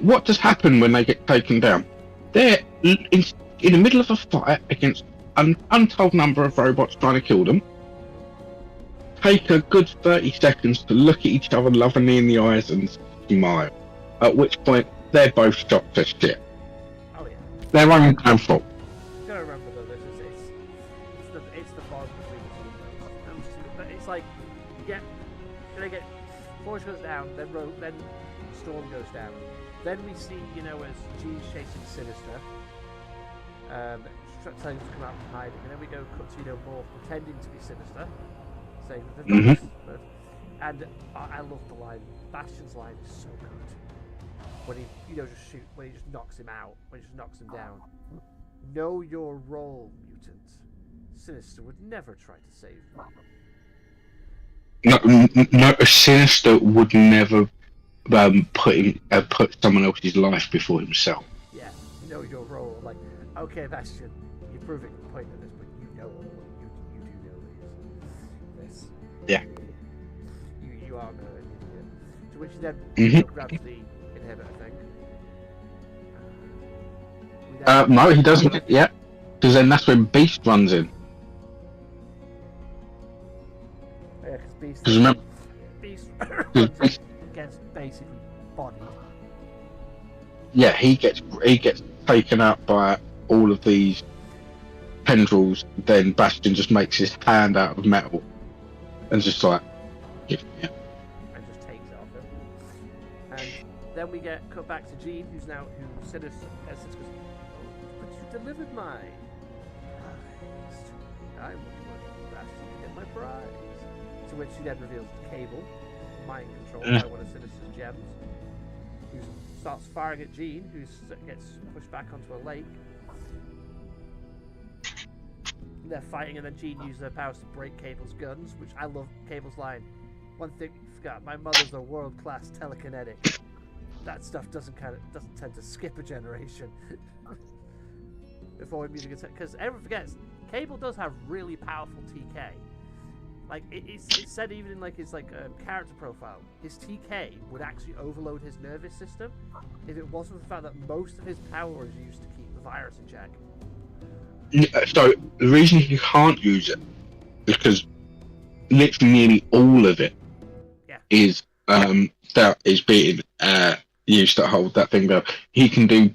what does happen when they get taken down? They're in the middle of a fight against an untold number of robots trying to kill them. Take a good 30 seconds to look at each other lovingly in the eyes and smile. At which point, they're both shot to shit. Oh yeah. Their own fault. You gotta remember though, it's the bond between those two. But it's like Forge goes down, then Storm goes down. Then we see, as Jean's chasing Sinister, telling him to come out from hiding, and then we go cut to Morph pretending to be Sinister, saying that they've done this. And I love the line. Bastion's line is so good. When he when he just knocks him out, when he just knocks him down. Know your role, mutant. Sinister would never try to save me. No, a Sinister would never put someone else's life before himself. Yeah, know your role. Like, okay, Bastion, you're proving the point of this, but you know Yeah. You are an idiot. To which he then grabs the inhibitor thing. No, he doesn't yet, because then that's when Beast runs in. Yeah, because Beast. Because remember, Beast runs in, gets basically bodied. yeah, he gets taken out by all of these tendrils. Then Bastion just makes his hand out of metal and just like, yeah. And just takes it off him. And then we get cut back to Jean, who Sinis goes, but you delivered my prize. I'm looking Bastion to get my prize. To which she then reveals Cable, mind controlled by one of Sinis's gems, who starts firing at Jean, who gets pushed back onto a lake. They're fighting, and then Jean uses her powers to break Cable's guns, which I love Cable's line. One thing you forgot, my mother's a world-class telekinetic. That stuff doesn't tend to skip a generation. Before music gets, because everyone forgets, Cable does have really powerful TK. Like it's said even in like his character profile, his TK would actually overload his nervous system if it wasn't for the fact that most of his power is used to keep the virus in check. So the reason you can't use it is because literally nearly all of it is that is being used to hold that thing down. He can do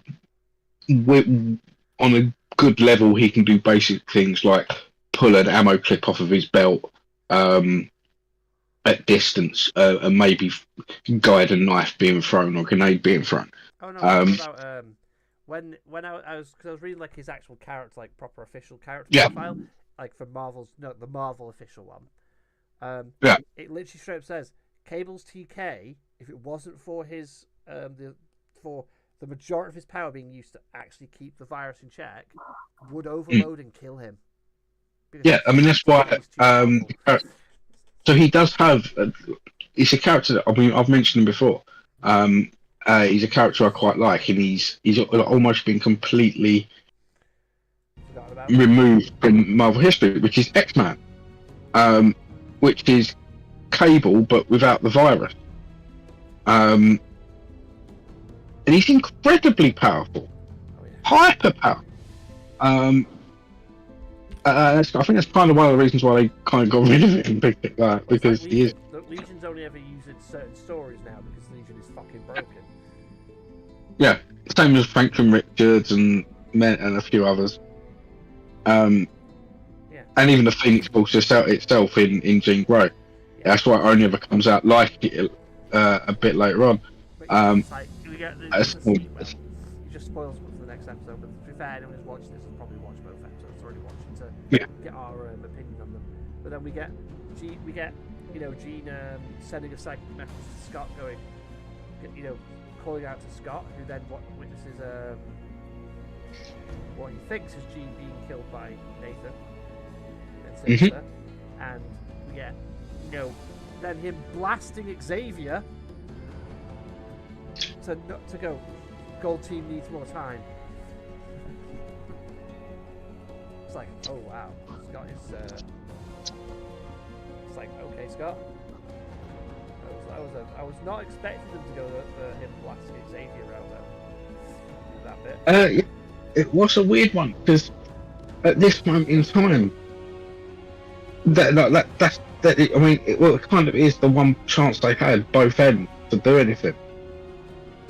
on a good level. He can do basic things like pull an ammo clip off of his belt at distance and maybe guide a knife being thrown or a grenade being thrown. Oh no! About when I was reading like his actual character, like proper official character profile, like for the Marvel official one. It literally straight up says Cable's TK, if it wasn't for his for the majority of his power being used to actually keep the virus in check, would overload and kill him. Yeah, I mean that's why. So he does have. He's a character that I've mentioned him before. He's a character I quite like, and he's almost been completely removed from Marvel history, which is X-Man, which is Cable but without the virus. And he's incredibly powerful, hyper powerful. I think that's kind of one of the reasons why they kind of got rid of him, because he is. Legion's only ever used in certain stories now because Legion is fucking broken. Yeah, same as Franklin Richards and a few others. And even the Phoenix Force itself in Jean Grey. That's why it only ever comes out like it a bit later on. You just spoils for the next episode, but to be fair, anyone who's watched this has probably watched both episodes already, watching to get our opinion on them. But then we get Jean sending a psychic message to Scott, going, calling out to Scott, who then witnesses what he thinks is Jean being killed by Nathan and Sister, and we get then him blasting Xavier to go. Gold team needs more time. It's like, oh wow, Scott is. It's like, okay, Scott. I was not expecting them to go for him blasting Xavier out there. That bit. It was a weird one because at this moment in time, that's I mean, it kind of is the one chance they had both ends to do anything.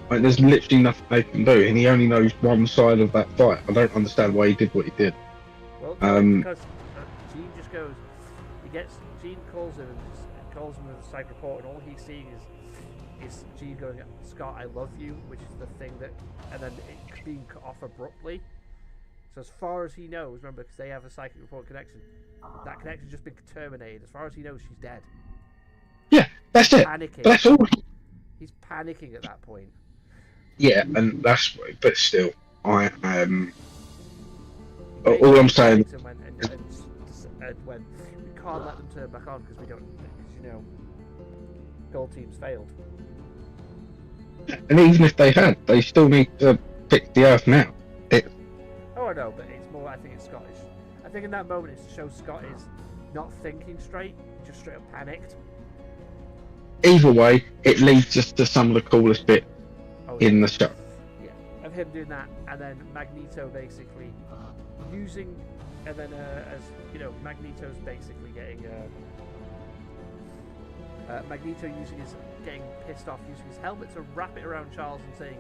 Like, there's literally nothing they can do, and he only knows one side of that fight. I don't understand why he did what he did. Well, because Jean just goes, Jean calls him with a psych report, and all he's seeing is Jean going, Scott, I love you, which is the thing that, and then it being cut off abruptly. So as far as he knows, remember, because they have a psychic report connection, that connection's just been terminated. As far as he knows, she's dead. Yeah, that's it. Panicking. But that's all. He's panicking at that point. Yeah, and but still, I am. All I'm saying. And when we can't let them turn back on because we don't, because Gold Team's failed. And even if they had, they still need to fix the Earth now. Oh, I know, but it's more. I think it's Scottish. I think in that moment it's to show Scott is not thinking straight. just straight up panicked. Either way, it leads us to some of the coolest bits in the show. Yeah, of him doing that, and then Magneto basically using, and then as you know, Magneto's basically getting Magneto getting pissed off, using his helmet to wrap it around Charles and saying,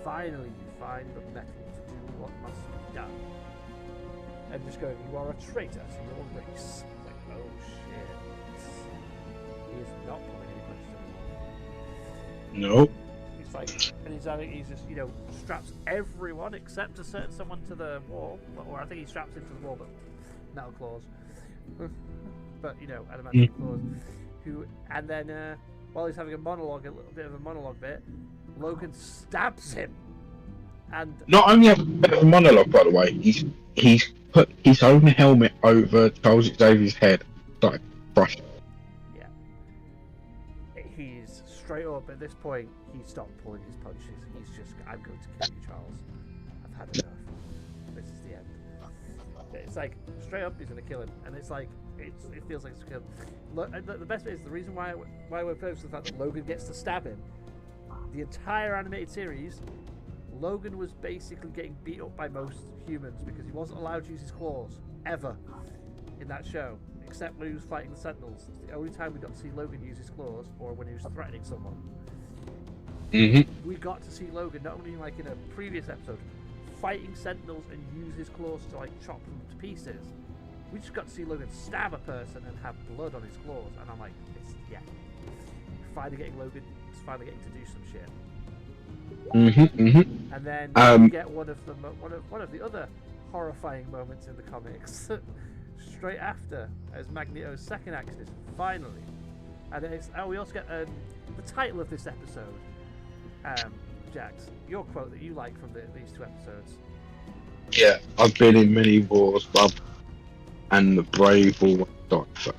"Finally, you find the metal to do what must be done." And just going, "You are a traitor to your race." Like, oh shit, he is not pulling any punches anymore. No. He's like, and he's just, you know, straps everyone except a certain someone to the wall, or I think he straps him to the wall, but metal claws. But you know, adamantium claws. And then while he's having a little bit of a monologue bit, Logan stabs him. And not only a bit of a monologue, by the way, he's put his own helmet over Charles Xavier's head, like brush. Yeah, he's straight up at this point. He stopped pulling his punches. He's just, "I'm going to kill you, Charles. I've had enough. This is the end." It's like straight up, he's going to kill him, and it's like it feels like it's going to kill him. Look, the best bit is the reason why we're close to the fact that Logan gets to stab him. The entire animated series, Logan was basically getting beat up by most humans because he wasn't allowed to use his claws ever in that show, except when he was fighting the Sentinels. It's the only time we got to see Logan use his claws, or when he was threatening someone. Mm-hmm. We got to see Logan not only like in a previous episode fighting Sentinels and use his claws to like chop them to pieces. We just got to see Logan stab a person and have blood on his claws, and I'm like, finally getting Logan. It's finally getting to do some shit. And then we get one of the other horrifying moments in the comics straight after, as Magneto's second act is finally, and we also get the title of this episode. Jax, your quote that you like from these two episodes. Yeah, I've been in many wars, bub, and the brave always die first.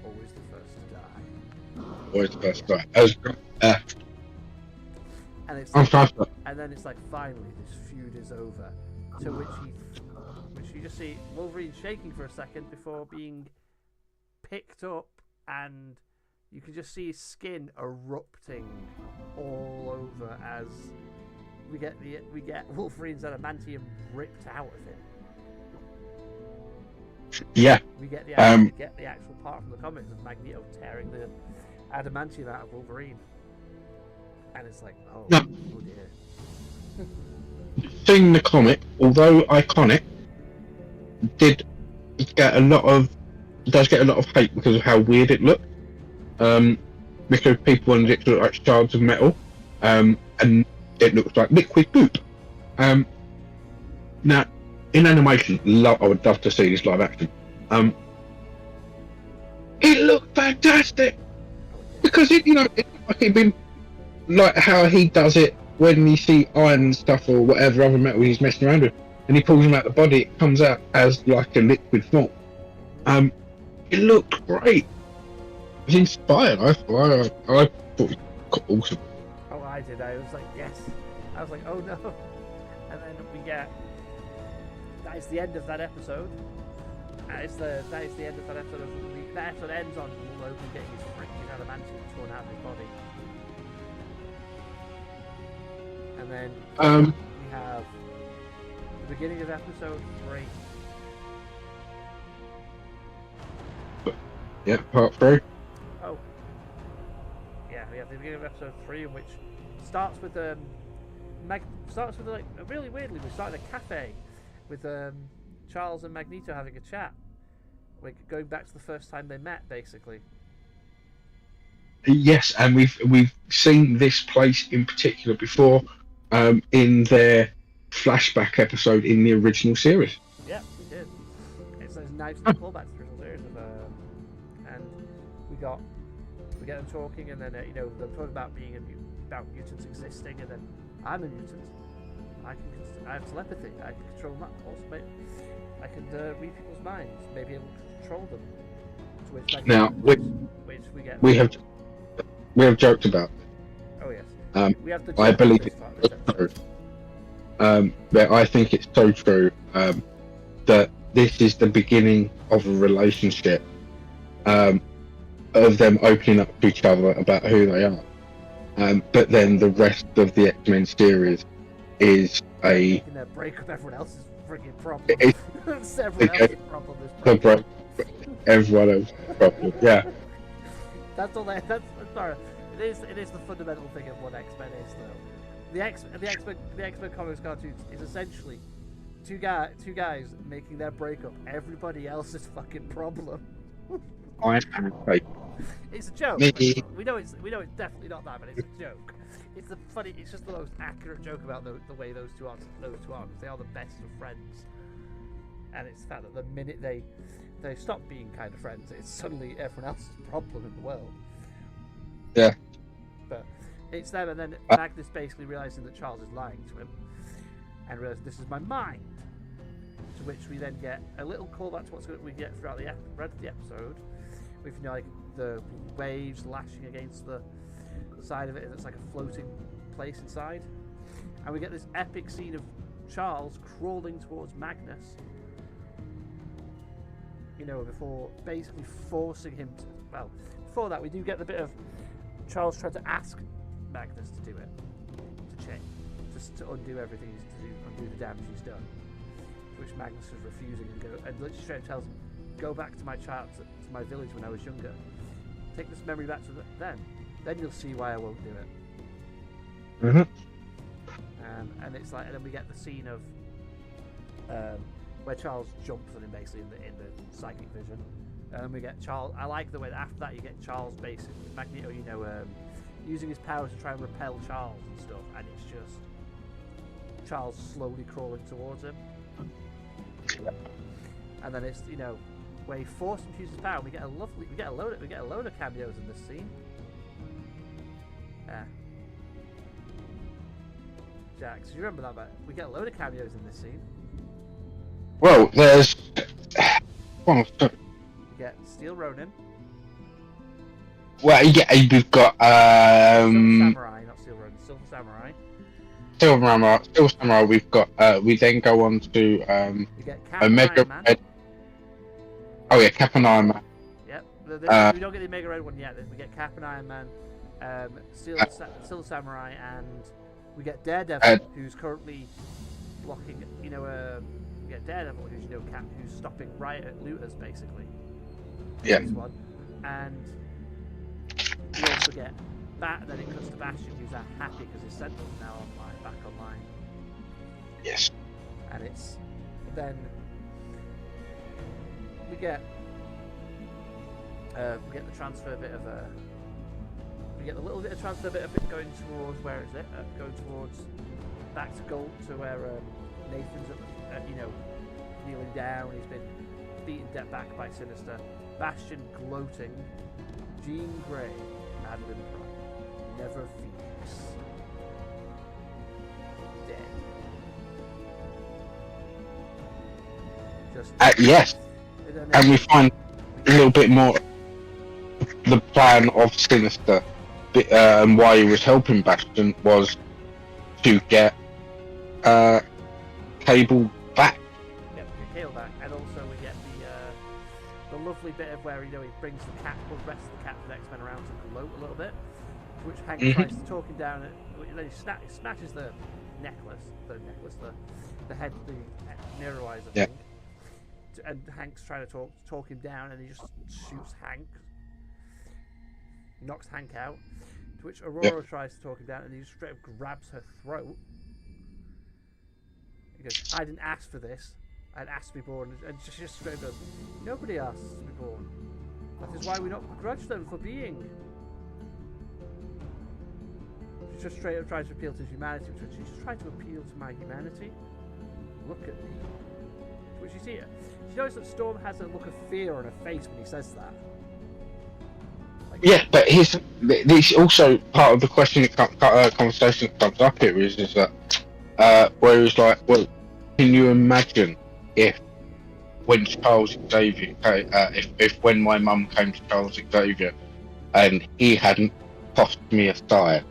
Always the first to die. Always the first to die. And it's I'm like, fast. and then it's like, finally this feud is over. To which you just see Wolverine shaking for a second before being picked up, and you can just see his skin erupting all over as we get Wolverine's adamantium ripped out of him. Yeah. We get the actual part from the comics of Magneto tearing the adamantium out of Wolverine, and it's like, oh dear. Seeing the comic, although iconic, does get a lot of hate because of how weird it looked. Because people wanted it to look like shards of metal, and it looks like liquid goop. Now, in animation, I would love to see this live action. It looked fantastic because it's like it'd been like how he does it when you see iron and stuff or whatever other metal he's messing around with, and he pulls them out of the body. It comes out as like a liquid form. It looked great. I was inspired. I thought it was awesome. Oh, I did. I was like, yes. I was like, oh no. And then we get. That is the end of that episode. That is the end of that episode. That episode ends on Logan getting his freaking adamantium torn out of his body. And then we have the beginning of episode 3. Yeah, part 3. Oh. Yeah, we have the beginning of episode 3, in which starts with like really weirdly, we start at a cafe with Charles and Magneto having a chat. We're going back to the first time they met, basically. Yes, and we've seen this place in particular before, in their flashback episode in the original series. Yeah, we did. It's those nice little callbacks to the original series and we get them talking, and then they're talking about about mutants existing, and then I'm a mutant. I have telepathy. I can control that. Also, I can read people's minds. Maybe able to control them. To which we have joked about. Oh yes. We have the. I believe it's true. But I think it's so true that this is the beginning of a relationship of them opening up to each other about who they are. But then the rest of the X-Men series is Making their breakup everyone else's freaking problem. it's It's everyone else's problem. This the breakup. everyone else's problem. Yeah, That's all. That's sorry. It is the fundamental thing of what X-Men is, though. The X-Men comics cartoons is essentially two guys making their breakup everybody else's fucking problem. I am fake. It's a joke. Me. We know it's definitely not that, but it's a joke. It's the funny. It's just the most accurate joke about the way those two are. Because they are the best of friends, and it's the fact that the minute they stop being kind of friends, it's suddenly everyone else's problem in the world. Yeah. But it's them, and then Magnus basically realizing that Charles is lying to him, and realizing this is my mind. To which we then get a little callback to we get throughout the rest of the episode, with like the waves lashing against the side of it, and it's like a floating place inside, and we get this epic scene of Charles crawling towards Magnus. Before basically forcing him to. Well, before that, we do get the bit of Charles trying to ask Magnus to do it, to change, just to undo everything he's to do, undo the damage he's done. To which Magnus is refusing and literally straight tells him, "Go back to my to my village when I was younger. Take this memory back to then you'll see why I won't do it." And it's like, and then we get the scene of where Charles jumps on him basically in the psychic vision. And we get Charles. I like the way that after that you get Charles basically Magneto, using his powers to try and repel Charles and stuff, and it's just Charles slowly crawling towards him. And then it's where he forced him to use his power. We get a load of cameos in this scene. Yeah. Jax, do you remember that bit? We get a load of cameos in this scene. Well, there's. You get Steel Ronin. Well, yeah, we've got Silver Samurai, not Steel Ronin. Silver Samurai. Silver Samurai. We've got. We then go on to You get Cap and Omega Iron Man. Red. Oh yeah, Cap and Iron Man. Yep. We don't get the Omega Red one yet. We get Cap and Iron Man, Silver Samurai, and we get Daredevil, who's currently blocking. We get Daredevil, who's Cap, who's stopping riot looters basically. Yeah. This one, and we also get then it cuts to Bastion, who's happy because his Sentinel's now back online. Yes. And it's then we get the transfer bit of we get a little bit of transfer bit of it going towards where is it? Going towards back to Gold to where Nathan's kneeling down. He's been beaten back by Sinister. Bastion gloating. Jean Grey, Madeline Prime, Never Phoenix, dead. Yes. And we find a little bit more the plan of Sinister and why he was helping Bastion was to get Cable back. Yep, we get Cable back, and also we get the lovely bit of where he brings the rest of the Captain X-Men around to gloat a little bit, to which Hank tries to talk him down, and then he snatches the head, the Neuroizer thing, and Hank's trying to talk him down, and he just shoots Hank, knocks Hank out, to which Aurora tries to talk him down, and he just straight up grabs her throat. He goes, "I didn't ask for this. I'd asked to be born," and just straight up goes, "Nobody asks to be born. That is why we not begrudge them for being." She just straight up tries to appeal to his humanity, which she just tried to appeal to my humanity. Look at me. Which you see it. You notice that Storm has a look of fear on her face when he says that. Yeah, but this also part of the question conversation that comes up here is that where he's like, well, can you imagine if when Charles Xavier, if when my mum came to Charles Xavier and he hadn't tossed me aside,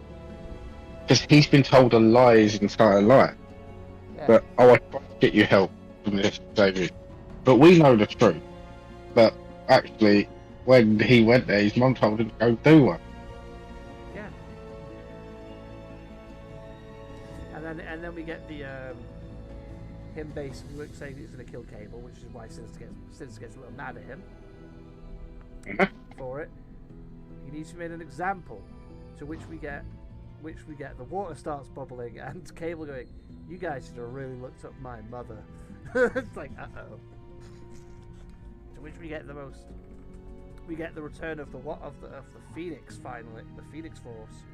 because he's been told a lie his entire life. Yeah. But I tried to get you help from this Xavier, but we know the truth. But actually, when he went there, his mum told him to go do one. Yeah. And then we get the him basically saying he's going to kill Cable, which is why Sinister gets a little mad at him for it. He needs to be made an example, to which we get the water starts bubbling and Cable going, "You guys should have really looked up my mother." It's like, uh-oh. To which we get the return of the Phoenix finally, the Phoenix Force,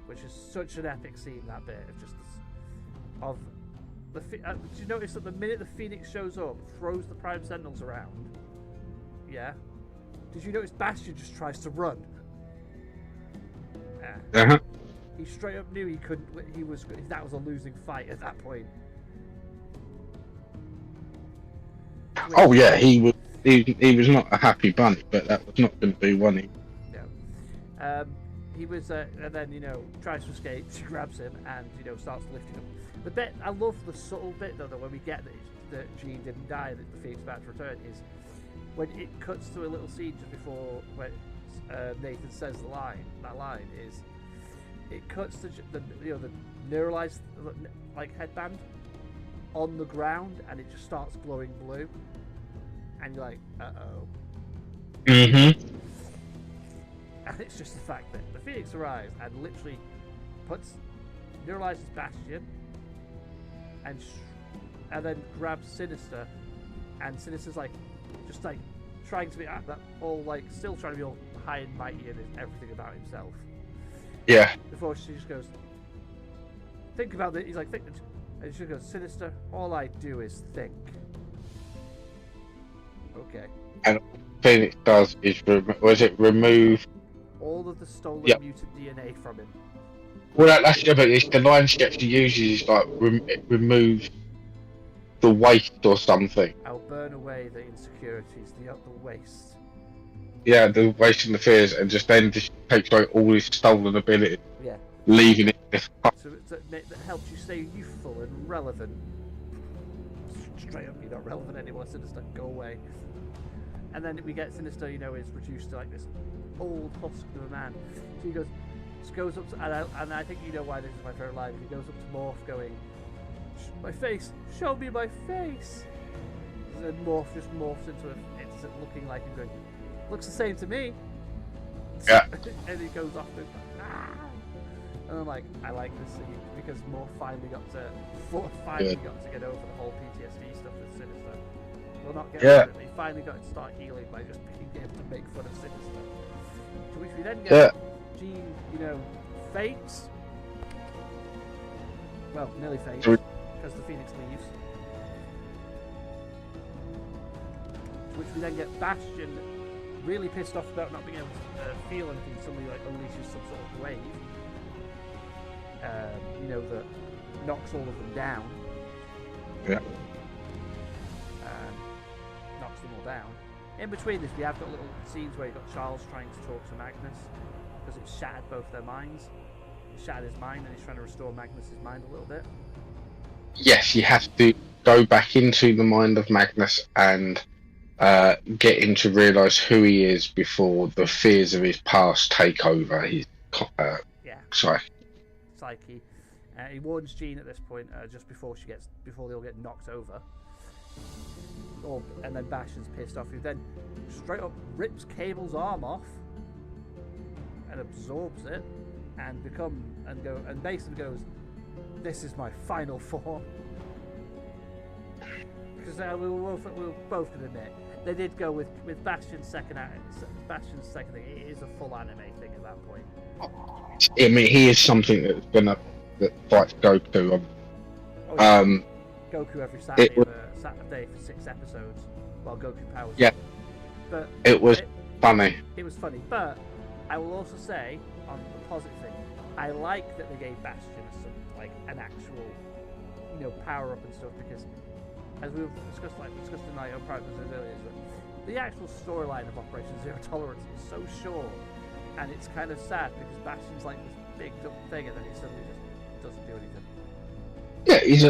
which is such an epic scene. That bit of just of the. Did you notice that the minute the Phoenix shows up, throws the Prime Sentinels around? Yeah. Did you notice Bastion just tries to run? Uh-huh. He straight up knew he couldn't. That was a losing fight at that point. Oh yeah, he was not a happy bunny, but that was not going to be one. No. He was, and then tries to escape. She grabs him and starts lifting him. The bit I love, the subtle bit though, that when we get that Jean didn't die, that the Phoenix about to return, is when it cuts to a little scene just before when Nathan says that line is. It cuts to the neuralized headband on the ground, and it just starts glowing blue, and you're like, uh-oh. Mm-hmm. And it's just the fact that the Phoenix arrives and literally neuralizes Bastion, and then grabs Sinister, and Sinister's just trying to be that all still trying to be all high and mighty and everything about himself. Yeah. Before she just goes, think about it. He's like, think. And she goes, Sinister, all I do is think. Okay. And Phoenix does is remove all of the stolen mutant DNA from him. Well, that's it's the line she actually uses is remove the waste or something. I'll burn away the insecurities, the waste. Yeah, the waste and the fears, and just takes away all his stolen ability. Yeah. Leaving it. So that helps you stay youthful and relevant. Straight up, you're not relevant anymore. Sinister, go away. And then we get Sinister, is reduced to this old husk of a man. So he goes up to, and I think you know why this is my favorite line. He goes up to Morph, going, "My face, show me my face." And Morph just morphs into it's looking like him going, "Looks the same to me." Yeah. And he goes off and ah! And I'm like, I like this scene because Morph finally got to get over the whole PTSD stuff with Sinister. Well, not get over it, but he finally got to start healing by just being able to make fun of Sinister. To which we then get Jean, faints. Well, nearly faints because the Phoenix leaves. To which we then get Bastion really pissed off about not being able to feel anything. Suddenly, unleashes some sort of wave. That knocks all of them down. Yeah. Knocks them all down. In between this, we have got little scenes where you've got Charles trying to talk to Magnus because it shattered both their minds. It shattered his mind, and he's trying to restore Magnus's mind a little bit. Yes, you have to go back into the mind of Magnus and get him to realise who he is before the fears of his past take over his psyche. He warns Jean at this point just before they all get knocked over. And then Bastion's pissed off. He then straight up rips Cable's arm off and absorbs it, and basically goes, "This is my final form." Because we'll both can admit they did go with Bastion's second thing. It is a full anime thing at that point. I mean, he is something that fights Goku. Goku every Saturday for 6 episodes while Goku powers. Yeah. Up. But it was funny. It was funny, but I will also say on the positive thing, I like that they gave Bastion an actual, power up and stuff, because as we've discussed in my own private earlier, is that the actual storyline of Operation Zero Tolerance is so short, and it's kind of sad because Bastion's this big dumb thing, and then he suddenly just doesn't do anything. Yeah, he's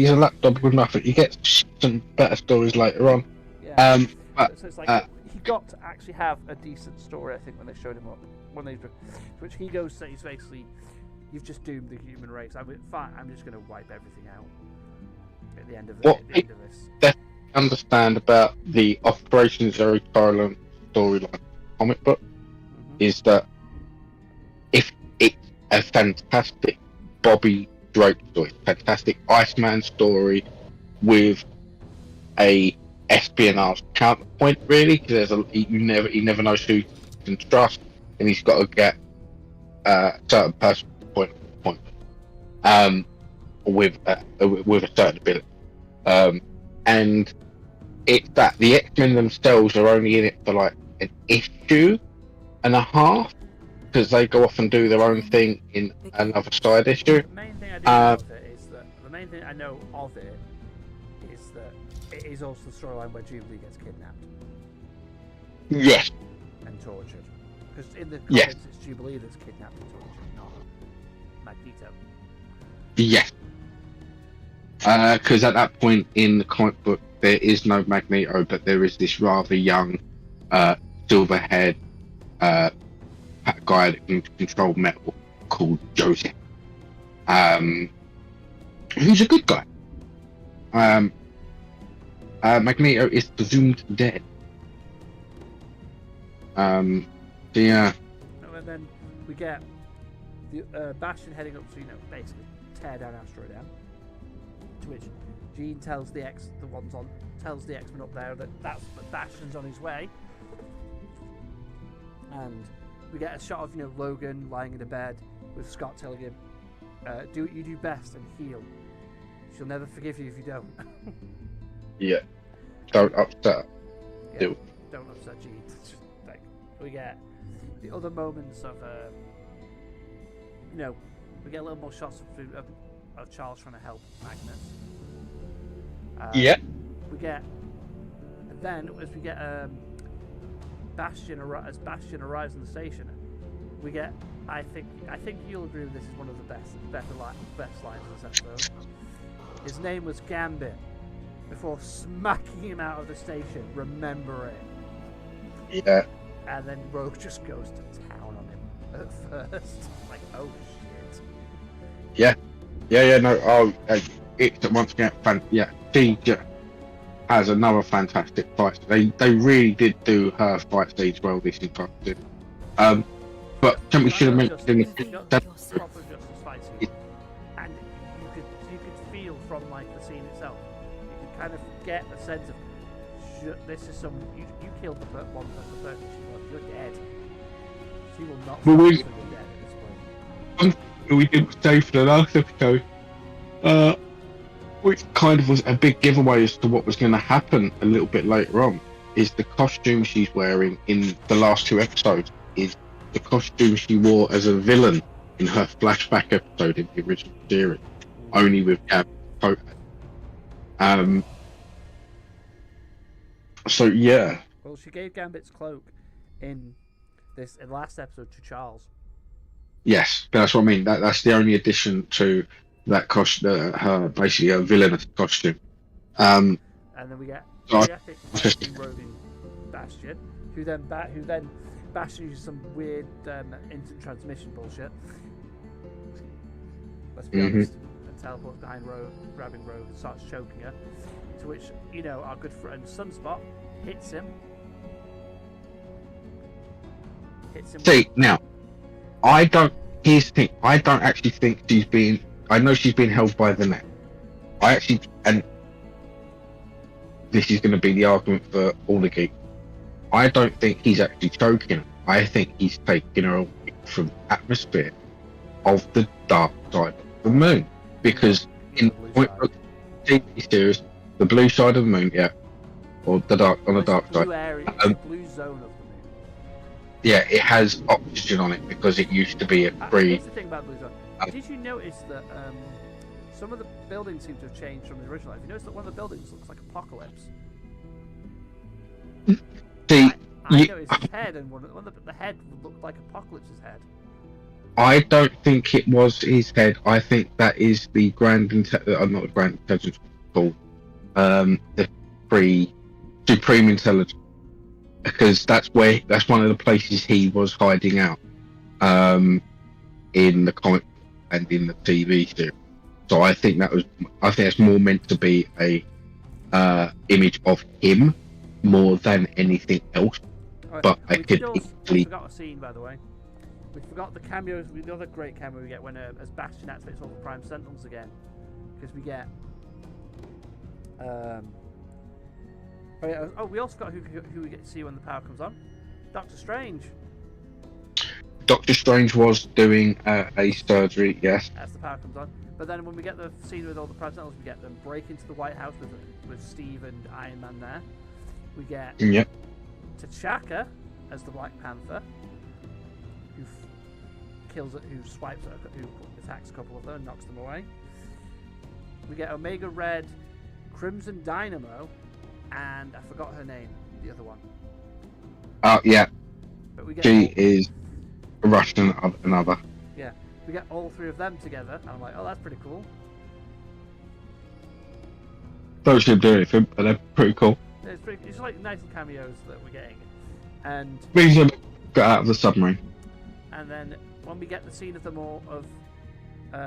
a lapdog with nothing. You get some better stories later on. Yeah. Yeah. But So it's like he got to actually have a decent story. I think when they showed him up, which he goes to, he's basically, you've just doomed the human race. Fine. I'm just going to wipe everything out at the end of what the end of this. definitely understand about the Operation Zero Tolerance storyline comic book is that if it's a fantastic Bobby Drake story, fantastic Iceman story with a espionage counterpoint, really, because he never knows who he can trust, and he's got to get a certain person point with a certain ability, and it's that the X-Men themselves are only in it for like an issue and a half, because they go off and do their own thing in another side issue. The main thing I do know of it is that the main thing I know of it is that it is also the storyline where Jubilee gets kidnapped. Yes. And tortured. Because in the comics, yes. It's Jubilee that's kidnapped and tortured, not Magneto. Yes. Because at that point in the comic book, there is no Magneto, but there is this rather young, silver-haired guy that can control metal called Joseph. Who's a good guy. Magneto is presumed dead. Yeah. And then we get the Bastion heading up to, basically tear down Asteroid M. To which Jean tells the X-Men up there that Bastion's on his way. And we get a shot of Logan lying in a bed with Scott telling him, "Do what you do best and heal. She'll never forgive you if you don't." Yeah. Don't upset. Yeah, don't upset Jean. Like, we get the other moments of we get a little more shots of Charles trying to help Magnus. Yeah. We get, and then as we get Bastion arrives in the station, we get. I think you'll agree with this is one of the best lines of this episode. His name was Gambit. Before smacking him out of the station, remember it. Yeah. And then Rogue just goes to town on him at first. Like, oh shit. Yeah. No. It's once again she has another fantastic fight. They really did do her fight stage well this entire season. But something we should have mentioned proper justice fighting, and you could feel from like the scene itself. You could kind of get a sense of this is some you killed the person you're dead. She will not. But you're dead at this point. We didn't say for the last episode, which kind of was a big giveaway as to what was going to happen a little bit later on, is the costume she's wearing in the last two episodes is the costume she wore as a villain in her flashback episode in the original series, only with Gambit. So yeah. Well, she gave Gambit's cloak in the last episode to Charles. Yes, that's what I mean. That's the only addition to that costume, her basically a villainous costume. And then we get Bastion roving Bastion, who then Bastion uses some weird instant transmission bullshit. Let's be honest. And teleports behind Rogue, grabbing Rogue, and starts choking her. To which our good friend Sunspot hits him. See now, here's the thing. I don't actually think she's being. I know she's being held by the neck. And this is going to be the argument for all the geeks. I don't think he's actually choking her. I think he's taking her away from the atmosphere of the dark side of the moon. Because in the point of the TV series, the blue side of the moon, or the dark side. Blue zone of the moon. Yeah, it has oxygen on it because it used to be a free. Here's the thing about blue zone. Did you notice that some of the buildings seem to have changed from the original? Have you noticed that one of the buildings looks like Apocalypse? See, I noticed his head, and the head looked like Apocalypse's head. I don't think it was his head. I think that is the not the Grand Intelligence called the free Supreme Intelligence, because that's one of the places he was hiding out, in the comic and in the TV series. So I think it's more meant to be a image of him more than anything else. Right, But I we could we easily. forgot a scene, by the way. We forgot the cameos. The other great cameo we get when as Bastion activates all the Prime Sentinels again, because we get. We also got who we get to see when the power comes on. Doctor Strange. Doctor Strange was doing a surgery, yes. As the power comes on. But then when we get the scene with all the Prime Sentinels, we get them break into the White House with Steve and Iron Man there. We get Yep. T'Chaka as the Black Panther, who attacks a couple of them and knocks them away. We get Omega Red, Crimson Dynamo, and I forgot her name, the other one. Yeah. But we get She is a Russian of another. Yeah, we get all three of them together, and I'm like, oh, that's pretty cool. Don't should do anything, but they're pretty cool. It's like nice cameos that we're getting, and Brings them got out of the submarine. And then when we get the scene of them all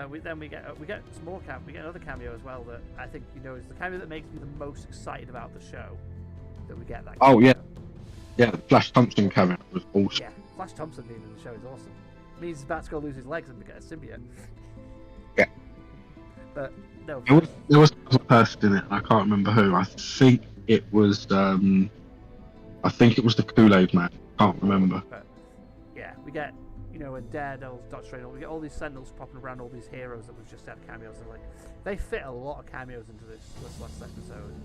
we get some more we get another cameo as well that I think is the cameo that makes me the most excited about the show. That we get that. Oh cameo. yeah, the Flash Thompson cameo was awesome. Yeah, Flash Thompson being in the show is awesome. It means he's about to go lose his legs and get a symbiote. Yeah. But no. There was a person in it. I can't remember who. I think it was the Kool-Aid Man. Can't remember. But yeah, we get a Daredevil, Doctor Strange. We get all these Sentinels popping around, all these heroes that we've just had cameos. And they fit a lot of cameos into this last episode.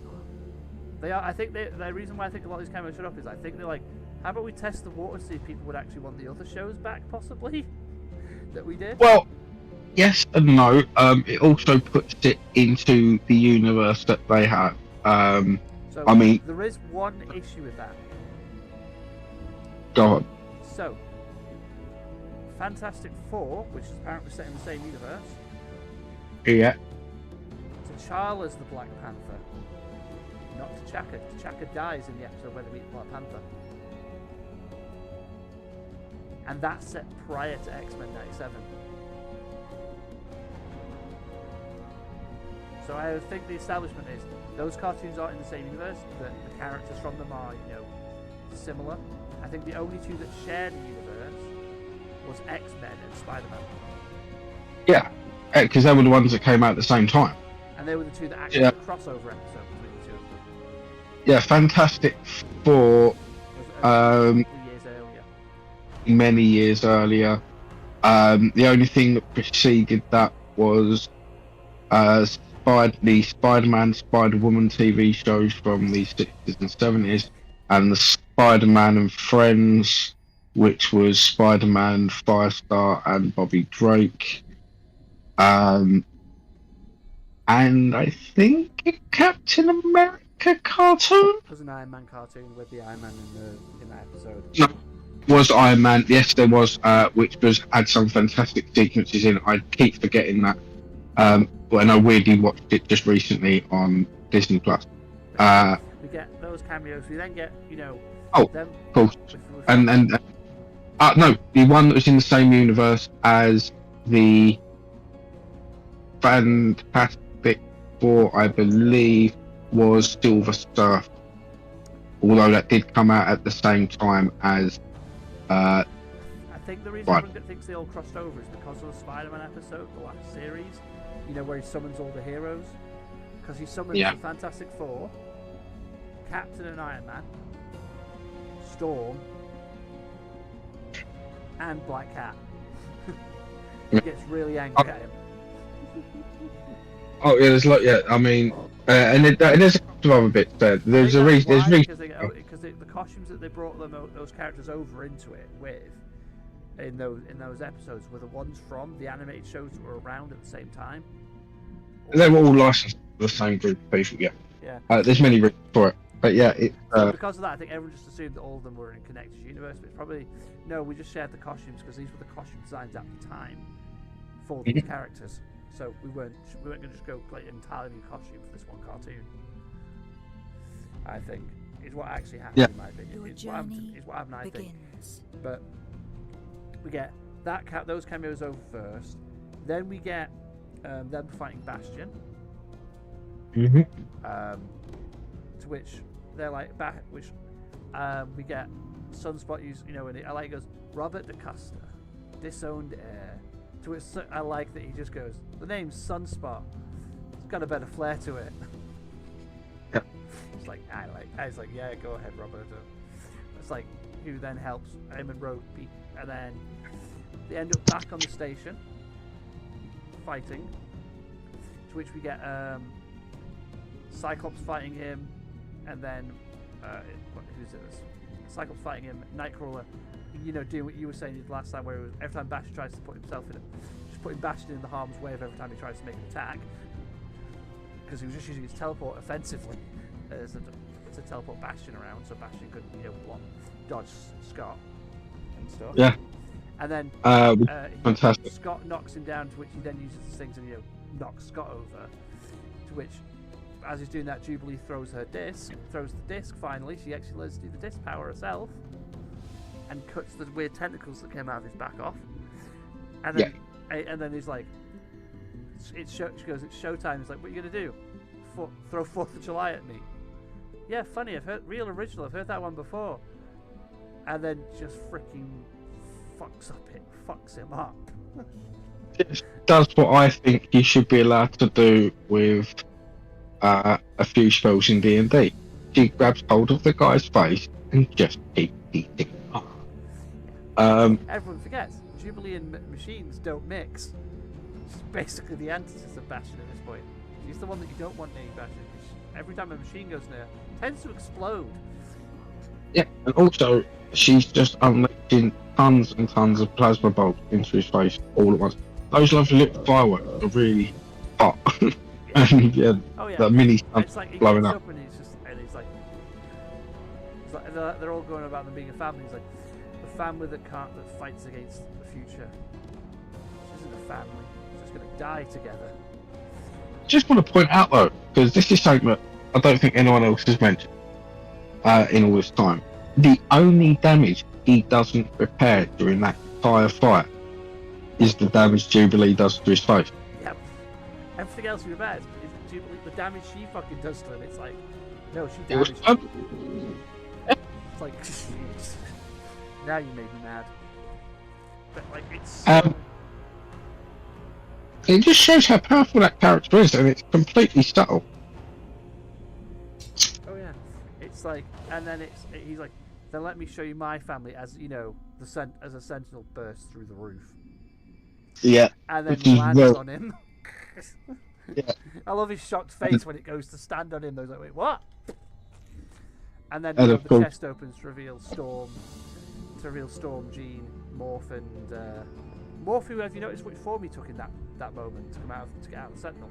They are. I think the reason why I think a lot of these cameos showed up is I think they're like, how about we test the water to see if people would actually want the other shows back, possibly that we did. Well, yes and no. It also puts it into the universe that they have. So I mean, there is one issue with that. Go on. So, Fantastic Four, which is apparently set in the same universe, Yeah. T'Challa's the Black Panther, not T'Chaka. T'Chaka dies in the episode where they meet the Black Panther. And that's set prior to X-Men 97. So I think the establishment is those cartoons aren't in the same universe, but the characters from them are, similar. I think the only two that shared the universe was X-Men and Spider-Man. Yeah, because they were the ones that came out at the same time. And they were the two that actually had a crossover episode between the two of them. Yeah, Fantastic Four. Years earlier. Many years earlier. The only thing that preceded that was the Spider-Man, Spider-Woman TV shows from the 60s and 70s, and the Spider-Man and Friends, which was Spider-Man, Firestar, and Bobby Drake. And I think a Captain America cartoon? It was an Iron Man cartoon with the Iron Man in that episode. No, was Iron Man. Yes, there was, which had some fantastic sequences in it. I keep forgetting that. When I weirdly watched it just recently on Disney Plus. We get those cameos. We then get, them. Cool. And no, the one that was in the same universe as the Fantastic Four, I believe, was Silver Surfer. Although that did come out at the same time as. I think the reason everyone thinks they all crossed over is because of the Spider-Man episode, the last series. Where he summons all the heroes. Because he summons the Fantastic Four, Captain and Iron Man, Storm, and Black Cat. He gets really angry at him. Oh yeah, there's I mean, and there's a couple of other bits there. There's a reason. There's reason. Because the costumes that they brought those characters over into it with, in those episodes, were the ones from the animated shows that were around at the same time. They were all licensed to the same group of people. Yeah. Yeah. There's many reasons for it, but yeah, so because of that, I think everyone just assumed that all of them were in a connected universe. But it's probably no. We just shared the costumes because these were the costume designs at the time for these characters. So we weren't going to just go like an entirely new costume for this one cartoon. I think. is what actually happened Yeah. in my opinion. Your Is what happened. journey Is what happened. I think. begins. But we get those cameos over first. Then we get them fighting Bastion. Mm-hmm. To which they're like we get Sunspot use, and I like it goes Robert DaCosta, disowned heir. To which I like that he just goes, the name's Sunspot. It's got a better flair to it. Yep. It's like I was like, yeah, go ahead, Robert. It's like who then helps him and Roby, and then they end up back on the station fighting. To which we get Cyclops fighting him, and then who's it? Cyclops fighting him, Nightcrawler, doing what you were saying last time, where it was every time Bastion tries to put himself in it, just putting Bastion in the harm's way of every time he tries to make an attack, because he was just using his teleport offensively to teleport Bastion around, so Bastion could dodge Scott and stuff. Yeah. And then fantastic. Scott knocks him down, to which he then uses his things and knocks Scott over. To which, as he's doing that, Jubilee throws the disc finally. She actually learns to do the disc power herself and cuts the weird tentacles that came out of his back off. And then he's like, she goes, it's showtime. He's like, what are you going to do? Throw 4th of July at me? Yeah, funny, I've heard that one before. And then just freaking fucks him up. It does what I think you should be allowed to do with a few spells in D&D. She grabs hold of the guy's face and just keeps eating him up. Everyone forgets, Jubilee and machines don't mix. She's basically the antithesis of Bastion at this point. She's the one that you don't want near Bastion. Every time a machine goes near, it tends to explode. Yeah, and also she's just unleashing tons and tons of plasma bolts into his face all at once. Those lovely little fireworks are really hot. And the mini sun's like blowing up. And he's like they're all going about them being a family. He's like, the family that fights against the future. This isn't a family. It's just going to die together. Just want to point out though, because this is something that I don't think anyone else has mentioned in all this time. The only damage he doesn't repair during that entire fight is the damage Jubilee does to his face. Yep. Everything else he repairs is Jubilee. The damage she fucking does to him. It's like, no, she damaged him. It's like, now you made me mad. But like, it's. It just shows how powerful that character is, and it's completely subtle. Oh yeah, it's like, and then he's like, then let me show you my family as as a sentinel bursts through the roof. Yeah. And then lands on him. Yeah. I love his shocked face when it goes to stand on him. They're like, wait, what? And then And the chest opens to reveal Storm, Jean, Morph, and Morph. Who have you noticed which form he took in that moment to get out of the Sentinel?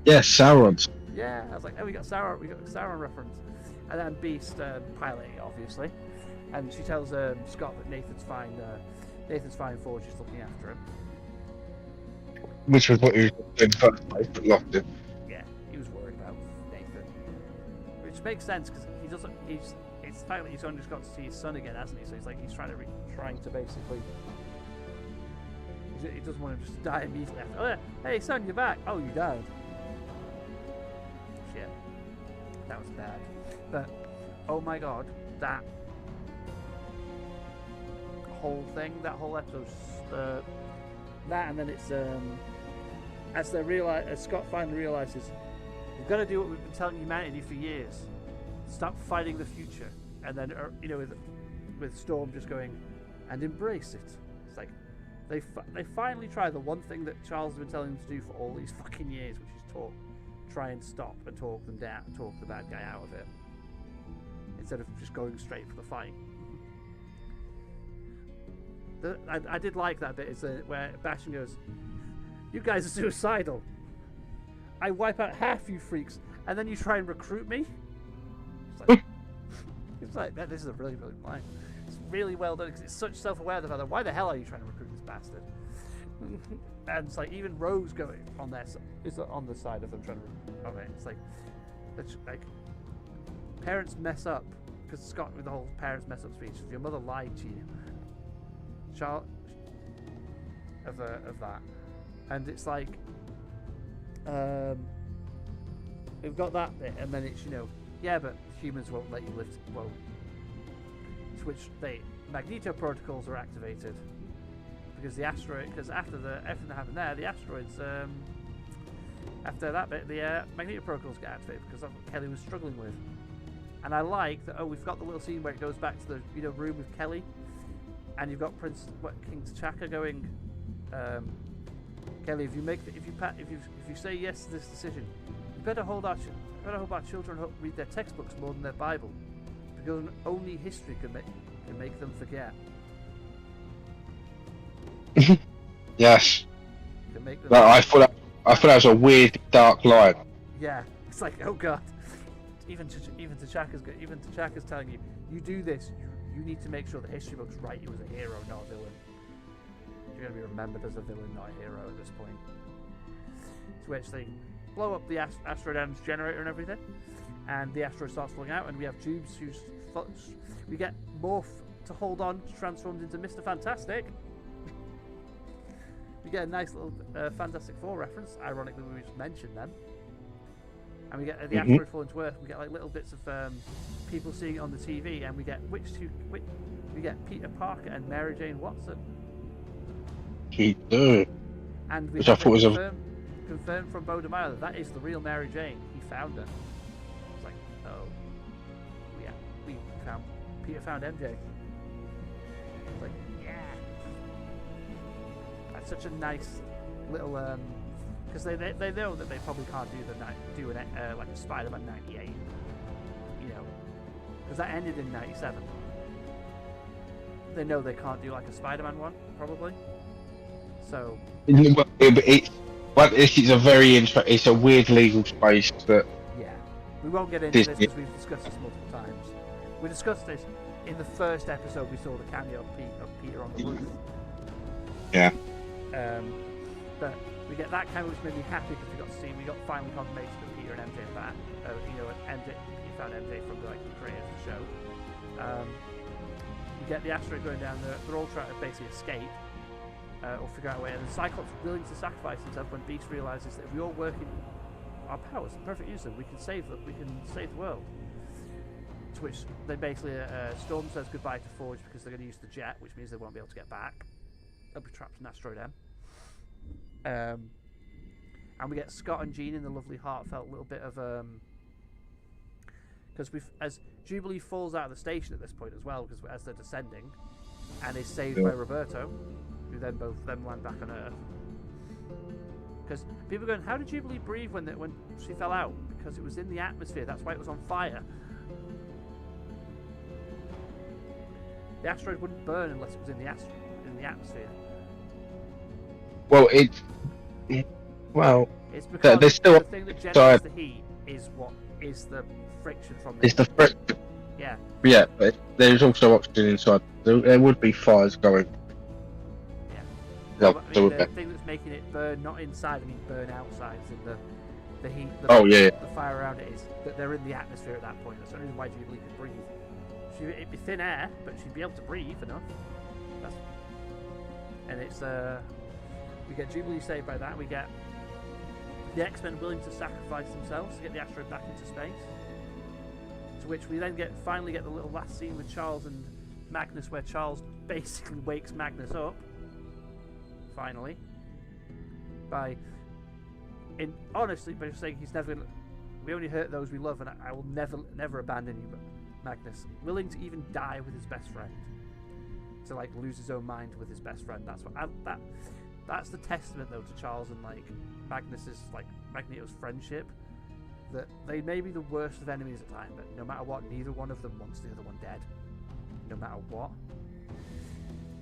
Yes, Sauron's. Yeah, I was like, oh, we got Sauron reference, and then Beast piloting it, obviously, and she tells Scott that Nathan's fine. Forge is looking after him. Which was what he was doing first place, but lost him. Yeah, he was worried about Nathan, which makes sense because he doesn't. It's the fact that he's only just got to see his son again, hasn't he? So he's like trying to basically. He doesn't want him just to die immediately after. Oh, yeah. Hey son, you're back. Oh, you died. Shit, that was bad. But oh my god, that whole thing, that whole episode, that, and then it's as Scott finally realizes, we've got to do what we've been telling humanity for years. Stop fighting the future, and then with Storm just going and embrace it. It's like they finally try the one thing that Charles has been telling them to do for all these fucking years, which is try and stop and talk them down, talk the bad guy out of it, instead of just going straight for the fight. I did like that bit, is where Bastion goes, you guys are suicidal. I wipe out half you freaks, and then you try and recruit me? It's like this is a really, really line. It's really well done, because it's such self-aware of why the hell are you trying to recruit this bastard? And it's like, even Rose going on their is on the side of them trying to recruit. Okay, it's like parents mess up, because Scott with the whole parents mess up speech. Your mother lied to you. Charlotte of that, and it's like we've got that bit, and then it's yeah, but humans won't let you live. Well, to which Magneto protocols are activated because the asteroid. Because after everything that happened there, the asteroids. After that bit, the Magneto protocols get activated because that's what Kelly was struggling with. And I like that. Oh, we've got the little scene where it goes back to the room with Kelly, and you've got King T'Chaka going. Kelly, if you say yes to this decision, you better hold our children read their textbooks more than their Bible, because only history can make them forget. Yes. Can make them No, I thought that was a weird dark line. Yeah, it's like, oh god. Even T'Chaka's telling you, you do this, you need to make sure the history books write you as a hero, not a villain. You're going to be remembered as a villain, not a hero at this point. To which they blow up the asteroid M's generator and everything, and the asteroid starts falling out, and we have Tubes we get Morph to hold on, transformed into Mr. Fantastic. We get a nice little Fantastic Four reference, ironically we just mentioned them. And we get the asteroid falling to Earth. We get like little bits of people seeing it on the TV, and we get we get Peter Parker and Mary Jane Watson. He do. And we Which I thought was confirmed from Bo DeMaio that is the real Mary Jane. He found her. It's like, oh, yeah, Peter found MJ. It's like, yeah, that's such a nice little because they know that they probably can't do like a Spider-Man 98, because that ended in 97. They know they can't do like a Spider-Man one, probably. So it's a very it's a weird legal space that. Yeah, we won't get into this because we've discussed this multiple times. We discussed this in the first episode. We saw the cameo of Peter on the roof. Yeah. But we get that cameo, which made me happy because we got finally confirmation that Peter and MJ are back. You found MJ from the creators of the show. We get the asteroid going down. They're all trying to basically escape. Or figure out a way, and the Cyclops is willing to sacrifice himself when Beast realizes that if we all work in our powers, perfect use them, we can save the world. To which they basically Storm says goodbye to Forge because they're going to use the jet, which means they won't be able to get back. They'll be trapped in Asteroid M. And we get Scott and Jean in the lovely heartfelt little bit of because as Jubilee falls out of the station at this point as well, because as they're descending, and is saved by Roberto, who then both of them land back on Earth. Because people are going, how did Jubilee breathe when she fell out? Because it was in the atmosphere. That's why it was on fire. The asteroid wouldn't burn unless it was in the atmosphere. Well, it's because there's still the thing that generates the heat is what is the friction from the. It's the friction. Yeah. Yeah, but there's also oxygen inside. There would be fires going. The thing that's making it burn, not inside, burn outside, is in the heat. The fire around it is that they're in the atmosphere at that point. That's the only reason why Jubilee can breathe. It'd be thin air, but she'd be able to breathe enough. And it's we get Jubilee saved by that. We get the X-Men willing to sacrifice themselves to get the asteroid back into space. To which we then finally get the little last scene with Charles and Magnus, where Charles basically wakes Magnus up. Finally, by just saying he's never. We only hurt those we love, and I will never abandon you, Magnus. Willing to even die with his best friend, to lose his own mind with his best friend. That's the testament though to Charles and Magnus's Magneto's friendship. That they may be the worst of enemies at times, but no matter what, neither one of them wants the other one dead. No matter what.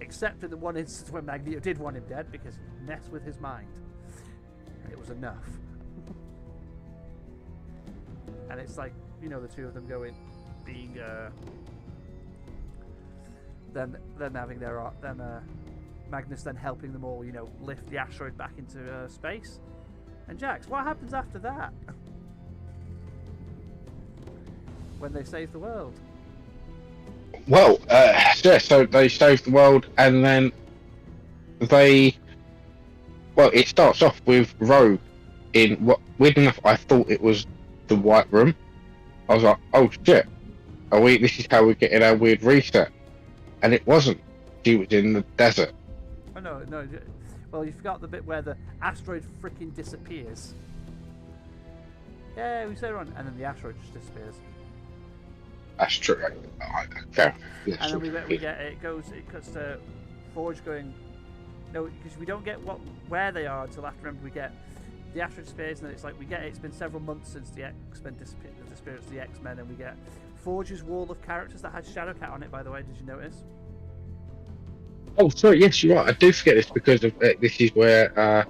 Except in the one instance where Magneto did want him dead because he messed with his mind. And it was enough. And it's the two of them being them having their Magnus then helping them all, lift the asteroid back into space. And Jax, what happens after that? when they save the world. Well, yeah, so they save the world, and then they. Well, it starts off with Rogue in what, weird enough, I thought it was the White Room. I was like, oh shit, this is how we're getting our weird reset. And it wasn't. She was in the desert. Oh, no. Well, you forgot the bit where the asteroid freaking disappears. Yeah, we say run, and then the asteroid just disappears. That's true. Okay. And then we get it cuts to Forge going. No, because we don't get where they are until after. Remember, we get the asteroid disappears, and then it's like it's been several months since the X-Men disappeared, the spirits of the X-Men, and we get Forge's wall of characters that has Shadowcat on it. By the way, did you notice? Oh, sorry. Yes, you're right. I do forget this because of this is where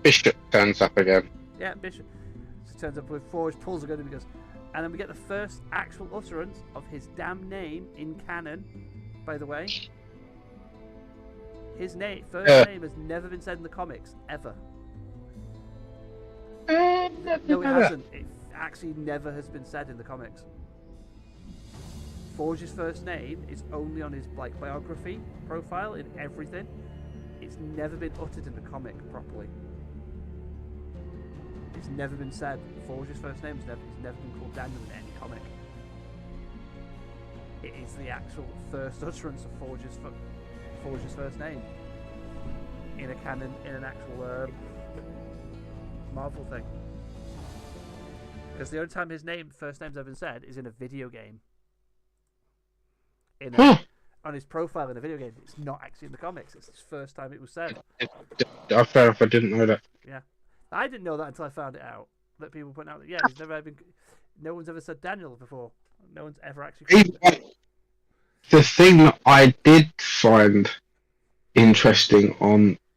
Bishop turns up again. Yeah, Bishop turns up with Forge, pulls a gun, and he goes. And then we get the first actual utterance of his damn name in canon. By the way, his first name has never been said in the comics ever. No, it hasn't. It actually never has been said in the comics. Forge's first name is only on his biography profile in everything. It's never been uttered in the comic properly. It's never been said. Forge's first name he's never been called Daniel in any comic. It is the actual first utterance of Forge's first name in a canon, in an actual Marvel thing. Because the only time his first name's ever been said is in a video game. On his profile in a video game. It's not actually in the comics. It's his first time it was said. Fair enough, I didn't know that. Yeah. I didn't know that until I found it out. That people put out that he's never been. No one's ever said Daniel before. No one's ever actually. The thing that I did find interesting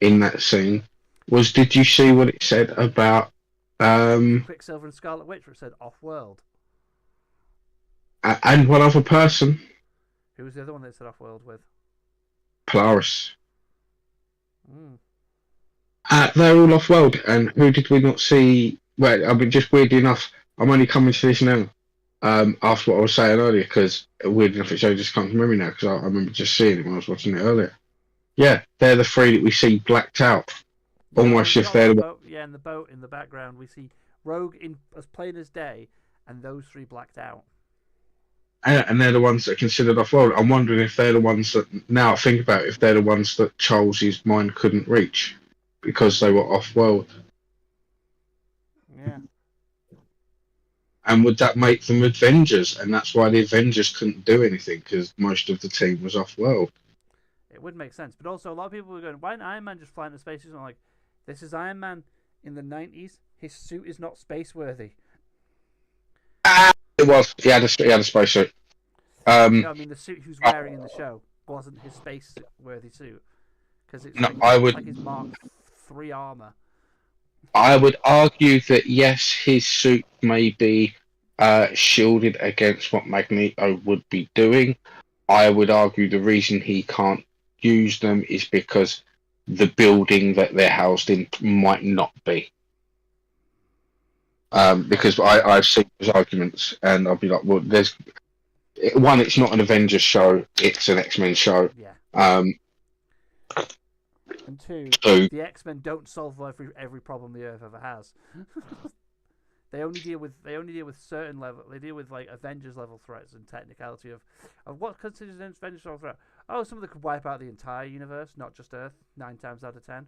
in that scene was, did you see what it said about Quicksilver and Scarlet Witch? Where it said off-world. And one other person. Who was the other one that said off-world with? Polaris. They're all off-world, and who did we not see? Well, I mean, just weirdly enough, I'm only coming to this now, after what I was saying earlier, because weirdly enough, it just comes to memory now, because I remember just seeing it when I was watching it earlier. Yeah, they're the three that we see blacked out, almost if they're the boat. Yeah, in the boat in the background, we see Rogue as plain as day, and those three blacked out. And they're the ones that are considered off-world. I'm wondering if they're the ones that, now I think about it, if they're the ones that Charles's mind couldn't reach because they were off-world. Yeah. And would that make them Avengers? And that's why the Avengers couldn't do anything, because most of the team was off-world. It would make sense. But also, a lot of people were going, why didn't Iron Man just fly into space? I'm like, this is Iron Man in the 90s. His suit is not space-worthy. It was. He had a spacesuit. I mean, the suit he was wearing in the show wasn't his space-worthy suit. Because it's like his Mark III armor. I would argue that, yes, his suit may be shielded against what Magneto would be doing. I would argue the reason he can't use them is because the building that they're housed in might not be. Because I've seen those arguments, and I'll be like, well, it's not an Avengers show, it's an X-Men show. Yeah. And so, the X-Men don't solve every problem the Earth ever has. They only deal with certain level. They deal with like Avengers level threats and technicality of what considers an Avengers level threat. Oh, some of them could wipe out the entire universe, not just Earth, 9 times out of 10.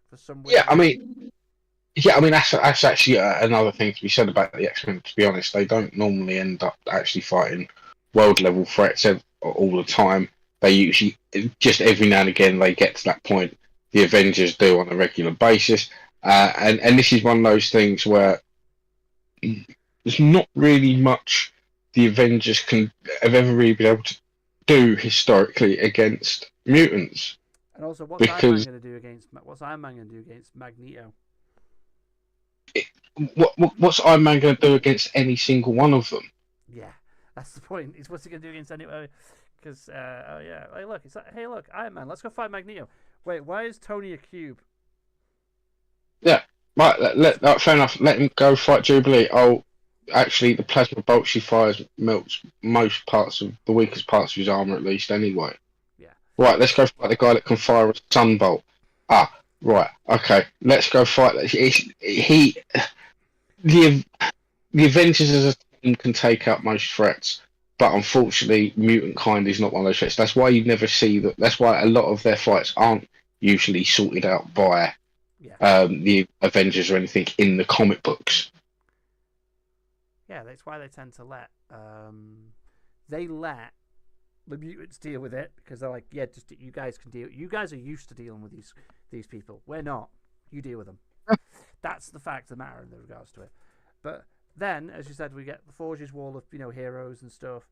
For some reason. I mean that's actually another thing to be said about the X-Men. To be honest, they don't normally end up actually fighting world level threats all the time. They usually, just every now and again, they get to that point. The Avengers do on a regular basis, and this is one of those things where there's not really much the Avengers have ever really been able to do historically against mutants. And also, what's Iron Man going to do against Magneto? What's Iron Man going to do against any single one of them? Yeah, that's the point. Is what's he going to do against anybody? Because hey look, Iron Man, let's go fight Magneto. Wait, why is Tony a cube? Yeah, right. Fair enough. Let him go fight Jubilee. Oh, actually the plasma bolt she fires melts most parts of the weakest parts of his armor, at least. Anyway, Yeah. right. Let's go fight the guy that can fire a sunbolt. Ah, right. Okay. Let's go fight. The the Avengers as a team can take out most threats, but unfortunately, mutant kind is not one of those threats. That's why you never see that. That's why a lot of their fights aren't usually sorted out by Yeah. the Avengers or anything in the comic books. Yeah, that's why they tend to let they let the mutants deal with it because they're like, yeah, just you guys can deal. You guys are used to dealing with these people. We're not. You deal with them. That's the fact of the matter in regards to it. But then, as you said, we get the Forge's wall of heroes and stuff.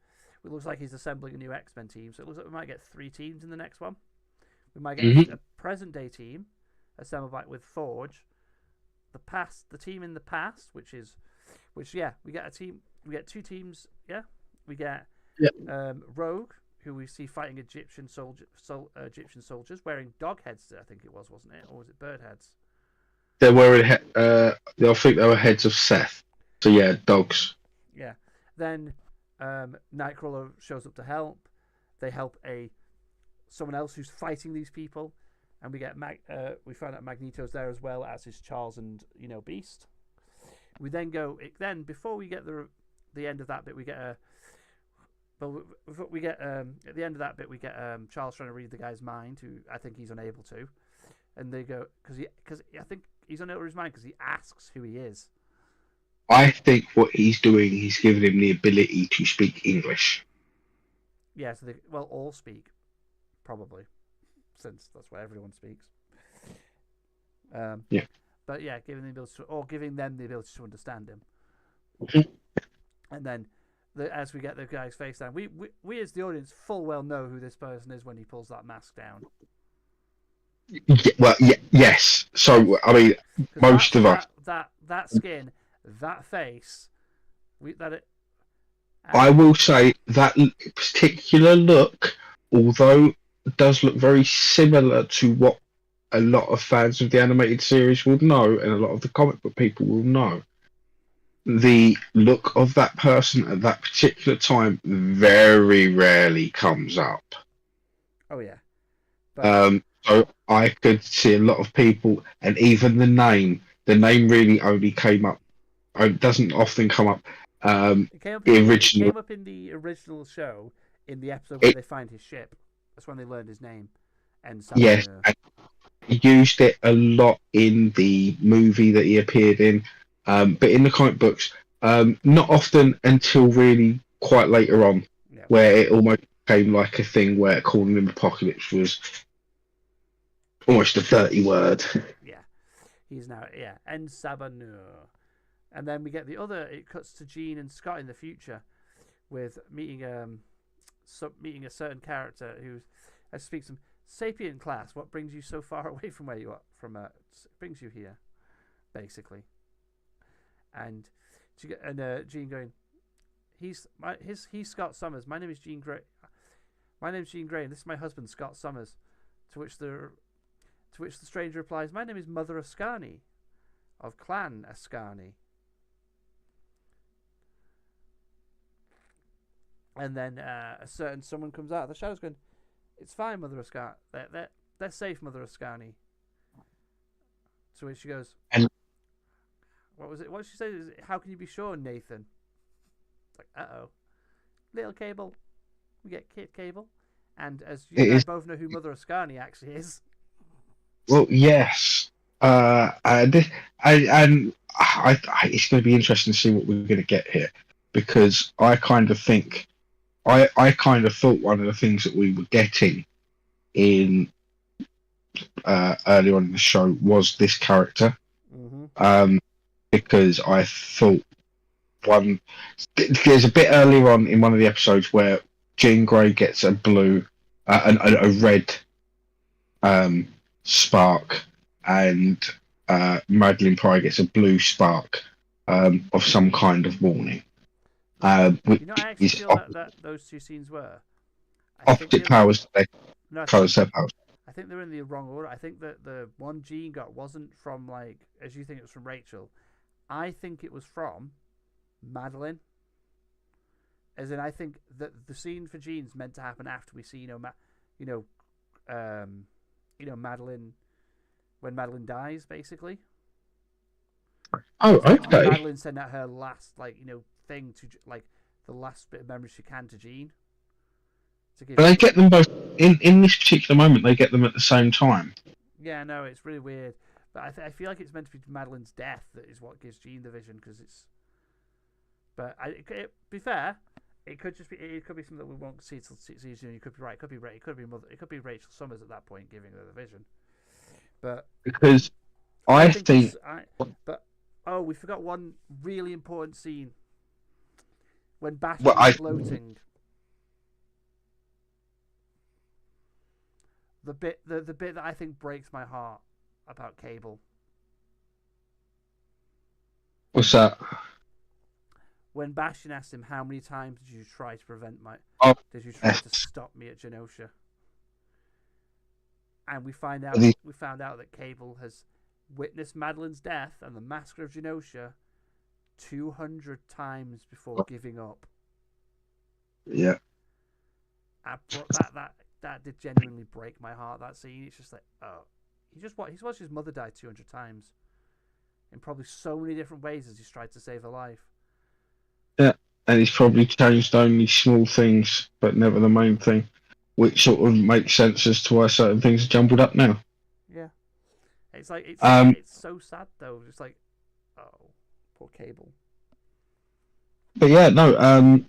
It looks like he's assembling a new X-Men team, so it looks like we might get 3 teams in the next one. We might get a present day team assembled back with Forge, the team in the past, which we get a team. We get 2 teams. Yeah, we get Rogue, who we see fighting Egyptian soldiers wearing dog heads. I think it was, wasn't it, or was it bird heads? They were. I think they were heads of Seth. So yeah, dogs. Yeah. Then Nightcrawler shows up to help. They help someone else who's fighting these people, and we get we find out Magneto's there as well, as is Charles and Beast. We then go. Then before we get the end of that bit, we get a. But we get at the end of that bit, we get Charles trying to read the guy's mind, who I think he's unable to, and they go because I think he's unable to read his mind because he asks who he is. I think what he's doing, he's giving him the ability to speak English. Yeah, so they all speak, probably, since that's what everyone speaks. Yeah. But yeah, giving them the ability to understand him. Mm-hmm. And then, as we get the guy's face down, we as the audience full well know who this person is when he pulls that mask down. Yes. So I mean, most of us. That skin, that face, I will say that particular look, although it does look very similar to what a lot of fans of the animated series will know, and a lot of the comic book people will know, the look of that person at that particular time very rarely comes up. Oh yeah. So I could see a lot of people, and even the name really only came up. It doesn't often come up. It came up in the original show in the episode where they find his ship. That's when they learned his name. And yes, and he used it a lot in the movie that he appeared in, but in the comic books, not often until really quite later on, where it almost became like a thing where calling him Apocalypse was almost a dirty word. Yeah, he's now En Sabanur. And then we get it cuts to Jean and Scott in the future with meeting a certain character who speaks some sapient class. What brings you so far away from where you are? Brings you here, basically. And Jean going, he's Scott Summers. My name is Jean Grey. My name's Jean Grey, and this is my husband, Scott Summers. To which the stranger replies, my name is Mother Ascani, of Clan Ascani. And then a certain someone comes out of the shadows going, it's fine, Mother Ascani. They're safe, Mother Ascani. To which she goes, and what was it? What did she say? How can you be sure, Nathan? It's like, uh-oh. Little Cable. We get Kit Cable. And as you guys both know who Mother Ascani actually is. Well, yes. And it's going to be interesting to see what we're going to get here, because I kind of think, I kind of thought one of the things that we were getting in earlier on in the show was this character, because I thought there's a bit earlier on in one of the episodes where Jean Grey gets a blue, a red spark, and Madeline Pryor gets a blue spark of some kind of warning. I actually feel that those two scenes were opposite powers. Powers. I think they're in the wrong order. I think that the one Jean got wasn't from, like, as you think it was from Rachel. I think it was from Madeline. As in, I think that the scene for Jean's meant to happen after we see, Madeline, when Madeline dies, basically. Oh, So okay. Madeline sent out her last, thing to, the last bit of memory she can to Jean. But they get them both in this particular moment. They get them at the same time. Yeah, no, it's really weird. But I feel like it's meant to be Madeline's death that is what gives Jean the vision, because it's. But be fair, it could just be. It could be something that we won't see till season. You could be right. It could be It could be Rachel Summers at that point giving her the vision. But because I think. We forgot one really important scene when Bash Well, is floating. The bit that I think breaks my heart about Cable. What's that? When Bastion asked him, "How many times did you try to prevent my? Did you try to stop me at Genosha?" And we found out that Cable has witnessed Madeline's death and the massacre of Genosha 200 times before giving up. Yeah. That did genuinely break my heart. That scene. It's just like, oh, he's watched his mother die 200 times, in probably so many different ways as he's tried to save her life. Yeah, and he's probably changed only small things, but never the main thing, which sort of makes sense as to why certain things are jumbled up now. Yeah, it's so sad though. Just like, oh, poor Cable. But yeah, no,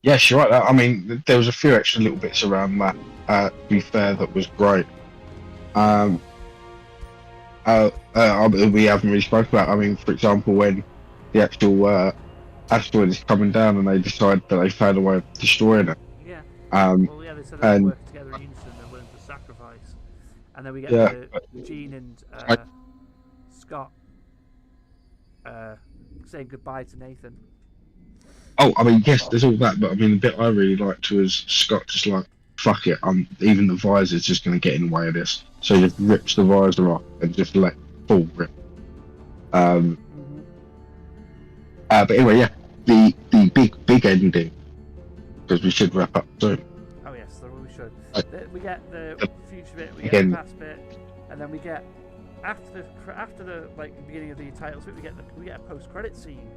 yes, you're right. I mean, there was a few extra little bits around that. To be fair, that was great. We haven't really spoken about. I mean, for example, when the actual asteroid is coming down and they decide that they found a way of destroying it. Yeah. They said they work together in unison. They're willing to sacrifice, and then we get Jean and Scott saying goodbye to Nathan. Oh, I mean, yes, there's all that, but I mean, the bit I really liked was Scott just like, fuck it, even the visor's just going to get in the way of this. So he just rips the visor off and just let full rip. But anyway, yeah, the big ending, because we should wrap up soon. Oh yes, we should. We get the future bit, we get the past bit, and then we get after the beginning of the titles bit, we get a post-credit scene.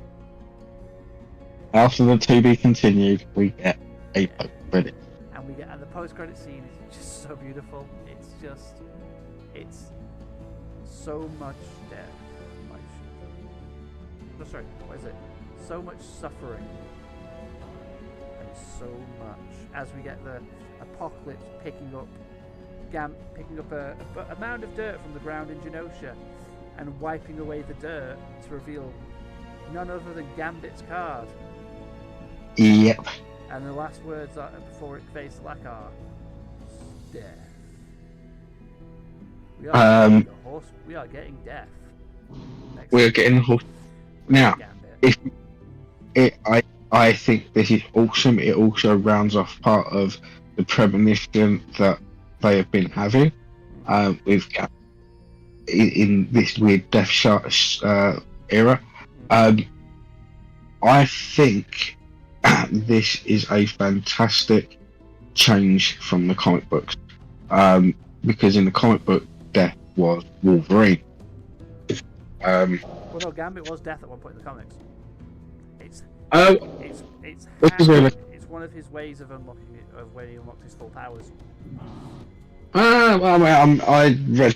After the to be continued, we get a post-credit. And the post-credit scene is just so beautiful. It's so much death. So much suffering. And so much. As we get the Apocalypse picking up a mound of dirt from the ground in Genosha and wiping away the dirt to reveal none other than Gambit's card. Yep. And the last words before it fades to black are death. We are getting death. We're getting the horse. Now, I think this is awesome. It also rounds off part of the premonition that they have been having with in this weird Death Shark era. I think this is a fantastic change from the comic books, because in the comic book, Death was Wolverine. Well, no, Gambit was Death at one point in the comics. It's one of his ways of unlocking it, of where he unlocked his full powers. I read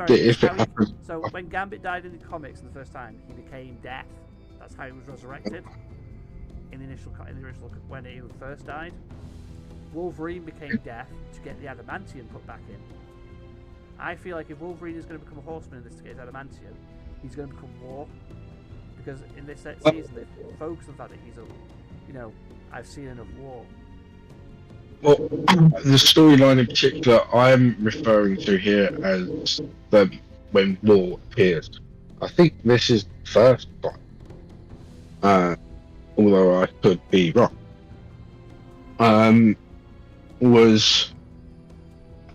if it happens. So when Gambit died in the comics the first time, he became Death. That's how he was resurrected. In the initial when he first died, Wolverine became Death to get the adamantium put back in. I feel like if Wolverine is going to become a horseman in this case, adamantium, he's going to become War, because in this season they focus on the fact that he's I've seen enough war. Well, the storyline in particular I'm referring to here as when War appears. I think this is the first time. Although I could be wrong.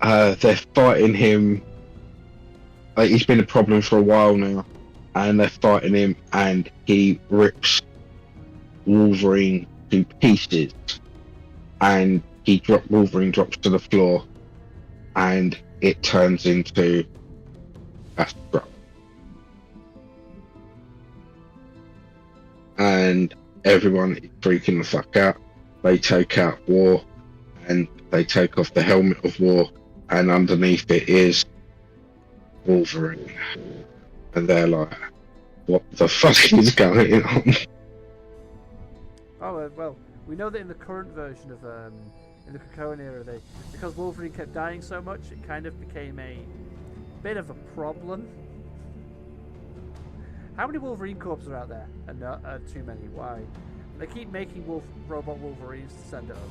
They're fighting him. He's been a problem for a while now. and they're fighting him, and he rips Wolverine to pieces, and Wolverine drops to the floor, and it turns into Astro. And everyone is freaking the fuck out. They take out War, and they take off the helmet of War, and underneath it is Wolverine. And they're like, what the fuck is going on? Oh, well, we know that in the current version of, in the Krakoan era, because Wolverine kept dying so much, it kind of became a bit of a problem. How many Wolverine corpses are out there? And not too many. Why? They keep making robot Wolverines to send at us.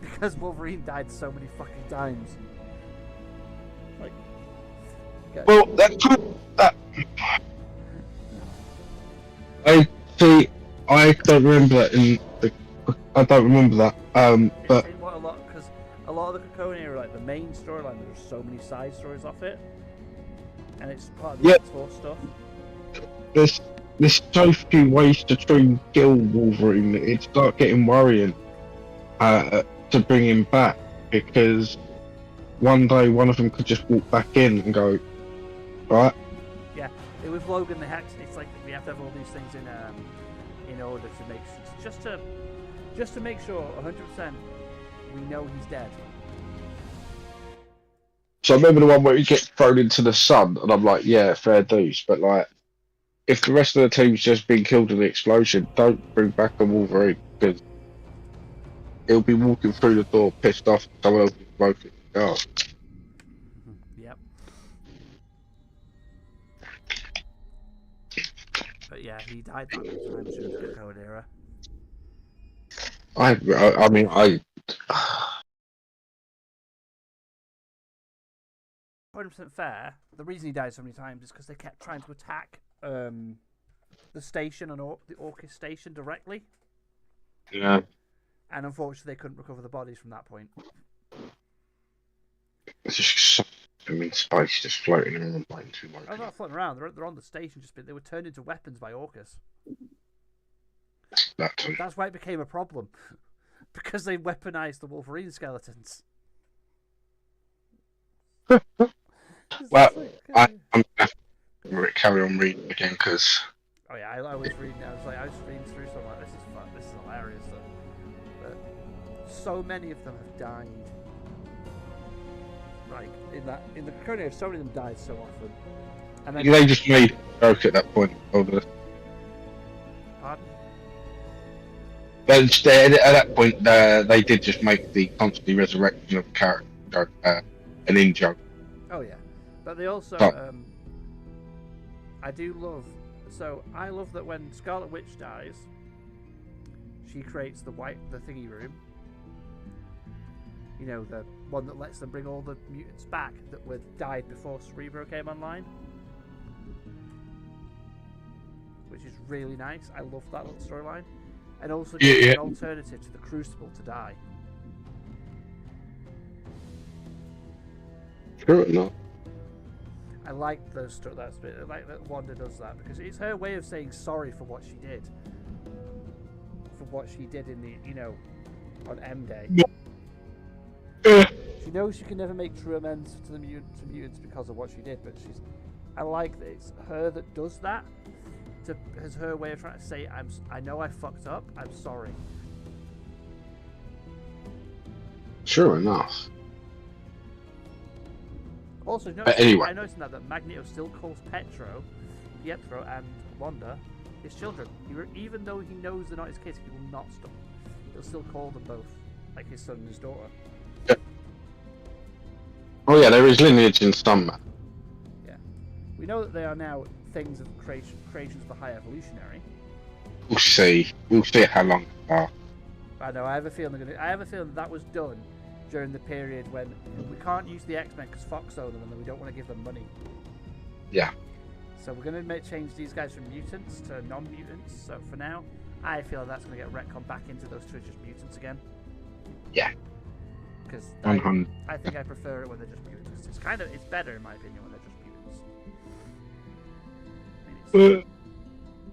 Because Wolverine died so many fucking times. Like, well, I see. I don't remember that I don't remember that. But in what because a lot of the Krakoan era, like the main storyline, there's so many side stories off it, and it's part of the X-Force stuff. There's so few ways to try and kill Wolverine. It start getting worrying to bring him back, because one day one of them could just walk back in and go, right. Yeah, with Logan, it's like we have to have all these things in order to make just to make sure 100% we know he's dead. So I remember the one where he gets thrown into the sun, and I'm like, yeah, fair dues. But like, if the rest of the team's just been killed in the explosion, don't bring back a Wolverine, because he'll be walking through the door pissed off. Someone else is broken. Oh. Yep. But yeah, he died that many times during the Krakoan era. I mean, 100% fair. The reason he died so many times is because they kept trying to attack the station and the Orchis station directly. Yeah. And unfortunately, they couldn't recover the bodies from that point. It's just in space, just floating around, playing too much. They're not floating around. They're on the station. They were turned into weapons by Orchis. That's why it became a problem, because they weaponized the Wolverine skeletons. Well, I'm gonna have to carry on reading again, because. Oh yeah, I was reading. I was reading through something like this is fun. This is hilarious. But so many of them have died. Like in the Krakoan era, so many of them died so often. And then, they just made a joke at that point. Pardon? At that point, they did just make the constantly resurrection of character an in-joke. Oh yeah, but they also I do love. So I love that when Scarlet Witch dies, she creates the thingy room. You know, the one that lets them bring all the mutants back that died before Cerebro came online, which is really nice. I love that little storyline, and also an alternative to the Crucible to die. Sure enough. I like that bit. I like that Wanda does that, because it's her way of saying sorry for what she did. For what she did in on M Day. She knows she can never make true amends to the mutants because of what she did, but I like that it's her that does that. As her way of trying to say, I know I fucked up. I'm sorry. Sure enough. Also, anyway. I noticed that Magneto still calls Pietro and Wanda his children. Even though he knows they're not his kids, he will not stop. He'll still call them both like his son and his daughter. Yeah. Oh yeah, there is lineage in some. Yeah. We know that they are now things of creations of the High Evolutionary. We'll see. We'll see how long. I know. I have a feeling that was done during the period when we can't use the X-Men because Fox own them and we don't want to give them money. Yeah. So we're going to change these guys from mutants to non-mutants. So for now, I feel that's going to get retconned back into those two just mutants again. Yeah. because 100. I think I prefer it when they're just mutants. It's better in my opinion when they're just mutants.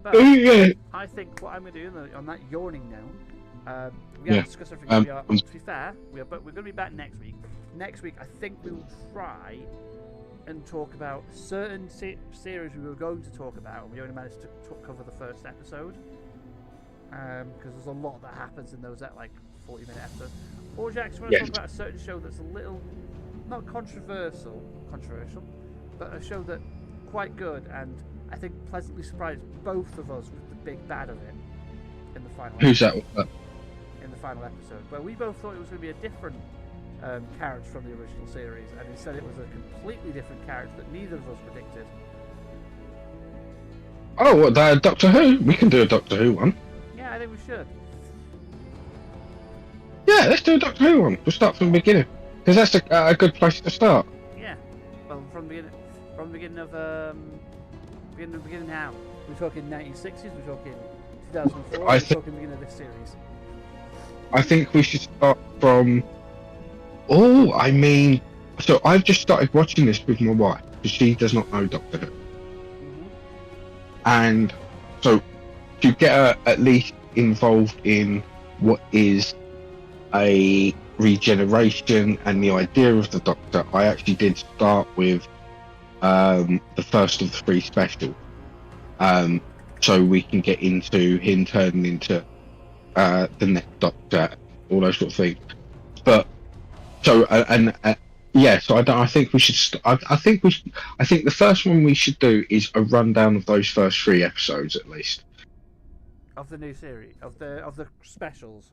But Yeah. I think what I'm going to do on that yawning note, we Yeah. have discussed everything. To be fair, we're going to be back next week. Next week, I think we will try and talk about certain series we were going to talk about, and we only managed to cover the first episode. Because there's a lot that happens in those 40-minute episodes. Or Jack, you want to talk about a certain show that's a little, not controversial, but a show that quite good, and I think pleasantly surprised both of us with the big bad of it in the final. Who's that? In the final episode, where we both thought it was going to be a different character from the original series, and instead it was a completely different character that neither of us predicted. Oh, what, Doctor Who? We can do a Doctor Who one. Yeah, I think we should. Yeah, let's do a Doctor Who one. We'll start from the beginning, because that's a good place to start. Yeah, well, from the beginning of beginning now. We're talking 1960s. We're talking 2004. We're talking beginning of this series. I think we should start from. Oh, I mean, so I've just started watching this with my wife because she does not know Doctor Who, and so to get her at least involved in what is a regeneration and the idea of the Doctor, I actually did start with the first of the 3 specials, so we can get into him turning into the next Doctor, all those sort of things. But so so I think we should. I think the first one we should do is a rundown of those first 3 episodes at least. Of the new series, of the specials.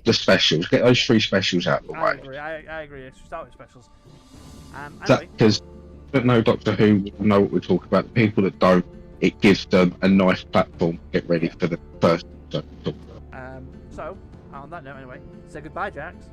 The specials. Get those 3 specials out of the way. I agree. I agree. Let's start with specials. Anyway. Because don't know Doctor Who will know what we're talking about. The people that don't, it gives them a nice platform to get ready for the first episode. So on that note, anyway, say goodbye, Jax.